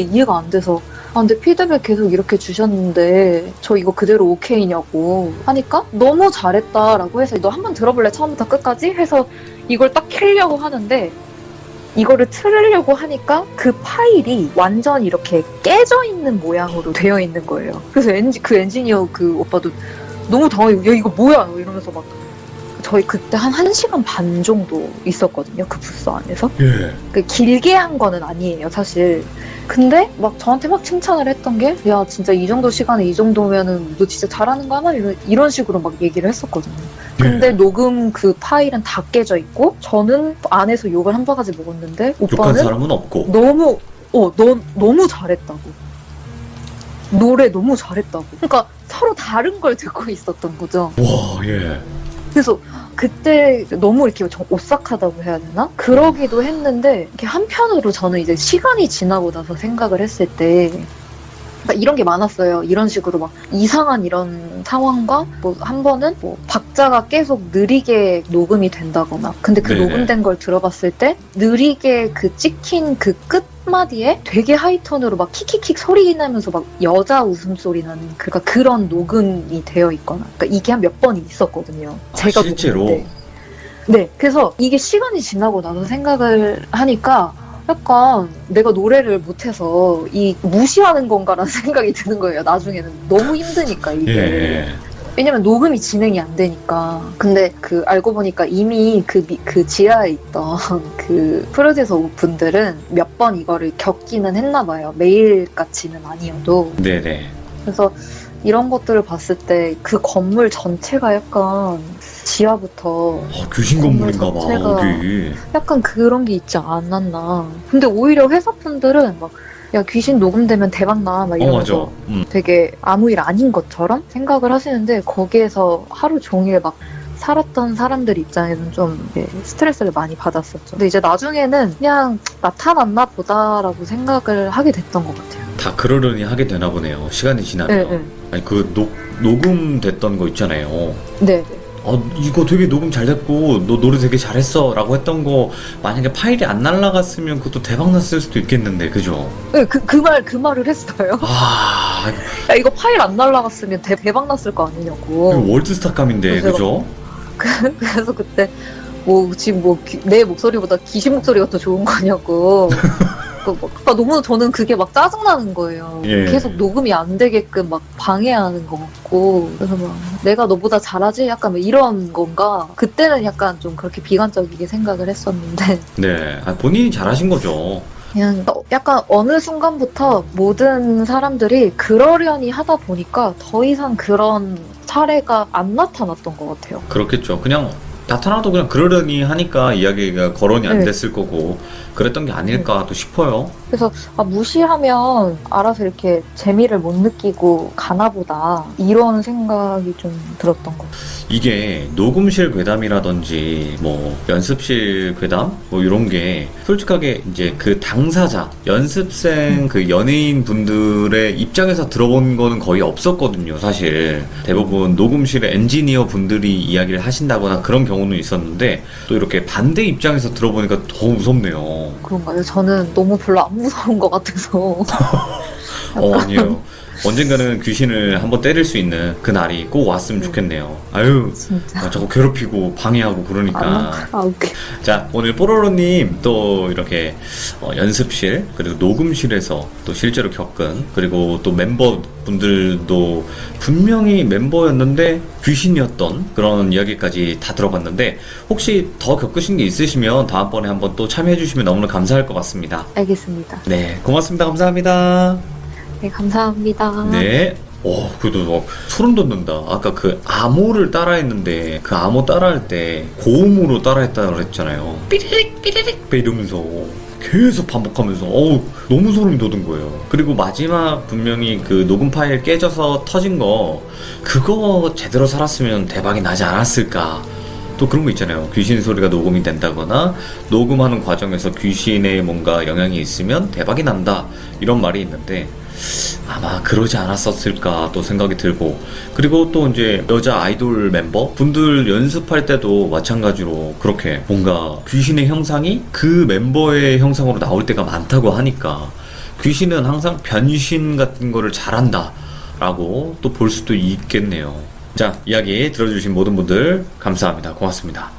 이해가 안 돼서 근데 피드백 계속 이렇게 주셨는데 저 이거 그대로 오케이냐고 하니까 너무 잘했다라고 해서 너 한번 들어볼래? 처음부터 끝까지? 해서 이걸 딱 켜려고 하는데 이거를 틀으려고 하니까 그 파일이 완전 이렇게 깨져 있는 모양으로 되어 있는 거예요. 그래서 그 엔지니어 그 오빠도 너무 당황해. 야, 이거 뭐야? 이러면서 막 저희 그때 한 1시간 반 정도 있었거든요. 그 부스 안에서. 예. 그 길게 한 거는 아니에요, 사실. 근데 막 저한테 막 칭찬을 했던 게 야, 진짜 이 정도 시간에 이 정도면은 너 진짜 잘하는 거 하나? 이런 식으로 막 얘기를 했었거든요. 근데 녹음 그 파일은 다 깨져 있고 저는 안에서 욕을 한 바가지 먹었는데 욕한 오빠는 사람은 없고. 너무 잘했다고. 노래 너무 잘했다고. 그러니까 서로 다른 걸 듣고 있었던 거죠. 와, 예. 그래서 그때 너무 이렇게 좀 오싹하다고 해야 되나? 그러기도 했는데 이렇게 한편으로 저는 이제 시간이 지나고 나서 생각을 했을 때 그러니까 이런 게 많았어요. 이런 식으로 막 이상한 이런 상황과 뭐 한 번은 뭐 박자가 계속 느리게 녹음이 된다거나 근데 그 네네. 녹음된 걸 들어봤을 때 느리게 그 찍힌 그 끝마디에 되게 하이톤으로 막 킥킥킥 소리 나면서 막 여자 웃음소리 나는 그러니까 그런 녹음이 되어 있거나 그러니까 이게 한 몇 번이 있었거든요. 제가 실제로? 녹음할 때. 네. 그래서 이게 시간이 지나고 나서 생각을 하니까 약간 내가 노래를 못해서 이 무시하는 건가라는 생각이 드는 거예요. 나중에는 너무 힘드니까 이게. 예. 왜냐면 녹음이 진행이 안 되니까. 근데 그 알고 보니까 이미 그 지하에 있던 그 프로듀서 분들은 몇 번 이거를 겪기는 했나 봐요. 매일같이는 아니어도. 네네. 그래서 이런 것들을 봤을 때 그 건물 전체가 약간 지하부터 귀신 건물인가 봐, 자체가- 여기. 약간 그런 게 있지 않았나. 근데 오히려 회사분들은 막, 야, 귀신 녹음되면 대박나, 막 맞아. 이러면서 되게 아무 일 아닌 것처럼 생각을 하시는데, 거기에서 하루 종일 막 살았던 사람들 입장에서는 좀 스트레스를 많이 받았었죠. 근데 이제 나중에는 그냥 나타났나 보다라고 생각을 하게 됐던 것 같아요. 다 그러려니 하게 되나 보네요. 시간이 지나면. 네. 아니, 그 녹음됐던 거 있잖아요. 네. 이거 되게 녹음 잘 됐고 너 노래 되게 잘했어 라고 했던 거 만약에 파일이 안 날라갔으면 그것도 대박 났을 수도 있겠는데 그죠? 네, 그 말을 했어요. 야, 이거 파일 안 날라갔으면 대박 났을 거 아니냐고. 이거 월드스타감인데 그래서 그죠? 그래서 그때 뭐 지금 뭐 내 목소리보다 귀신 목소리가 더 좋은 거냐고. 그러니까 너무 저는 그게 막 짜증나는 거예요. 예. 계속 녹음이 안 되게끔 막 방해하는 것 같고. 그래서 막 내가 너보다 잘하지? 약간 뭐 이런 건가? 그때는 약간 좀 그렇게 비관적이게 생각을 했었는데. 네. 본인이 잘하신 거죠. 그냥 약간 어느 순간부터 모든 사람들이 그러려니 하다 보니까 더 이상 그런 사례가 안 나타났던 것 같아요. 그렇겠죠. 그냥 나타나도 그냥 그러려니 하니까 이야기가 거론이 안 네. 됐을 거고 그랬던 게 아닐까도 싶어요. 그래서 무시하면 알아서 이렇게 재미를 못 느끼고 가나보다 이런 생각이 좀 들었던 것 같아요. 이게 녹음실 괴담이라든지 뭐 연습실 괴담 뭐 이런 게 솔직하게 이제 그 당사자 연습생 그 연예인 분들의 입장에서 들어본 거는 거의 없었거든요. 사실 대부분 녹음실의 엔지니어 분들이 이야기를 하신다거나 그런 경우는 있었는데 또 이렇게 반대 입장에서 들어보니까 더 무섭네요. 그런가요? 저는 너무 별로 안 무서운 것 같아서. 아니에요. 언젠가는 귀신을 한번 때릴 수 있는 그 날이 꼭 왔으면 좋겠네요. 아유, 진짜. 자꾸 괴롭히고 방해하고 그러니까. 웃겨. 자, 오늘 뽀로로님 또 이렇게 연습실 그리고 녹음실에서 또 실제로 겪은, 그리고 또 멤버분들도 분명히 멤버였는데 귀신이었던 그런 이야기까지 다 들어봤는데, 혹시 더 겪으신 게 있으시면 다음번에 한번 또 참여해 주시면 너무나 감사할 것 같습니다. 알겠습니다. 네, 고맙습니다. 감사합니다. 네, 감사합니다. 네. 그래도 막 소름 돋는다. 아까 그 암호를 따라했는데, 그 암호 따라할 때 고음으로 따라했다고 그랬잖아요. 삐리릭 삐리릭 이러면서 계속 반복하면서 너무 소름이 돋은 거예요. 그리고 마지막 분명히 그 녹음 파일 깨져서 터진 거, 그거 제대로 살았으면 대박이 나지 않았을까. 또 그런 거 있잖아요. 귀신 소리가 녹음이 된다거나 녹음하는 과정에서 귀신의 뭔가 영향이 있으면 대박이 난다, 이런 말이 있는데 아마 그러지 않았었을까 또 생각이 들고, 그리고 또 이제 여자 아이돌 멤버 분들 연습할 때도 마찬가지로 그렇게 뭔가 귀신의 형상이 그 멤버의 형상으로 나올 때가 많다고 하니까, 귀신은 항상 변신 같은 거를 잘한다 라고 또 볼 수도 있겠네요. 자, 이야기 들어주신 모든 분들 감사합니다. 고맙습니다.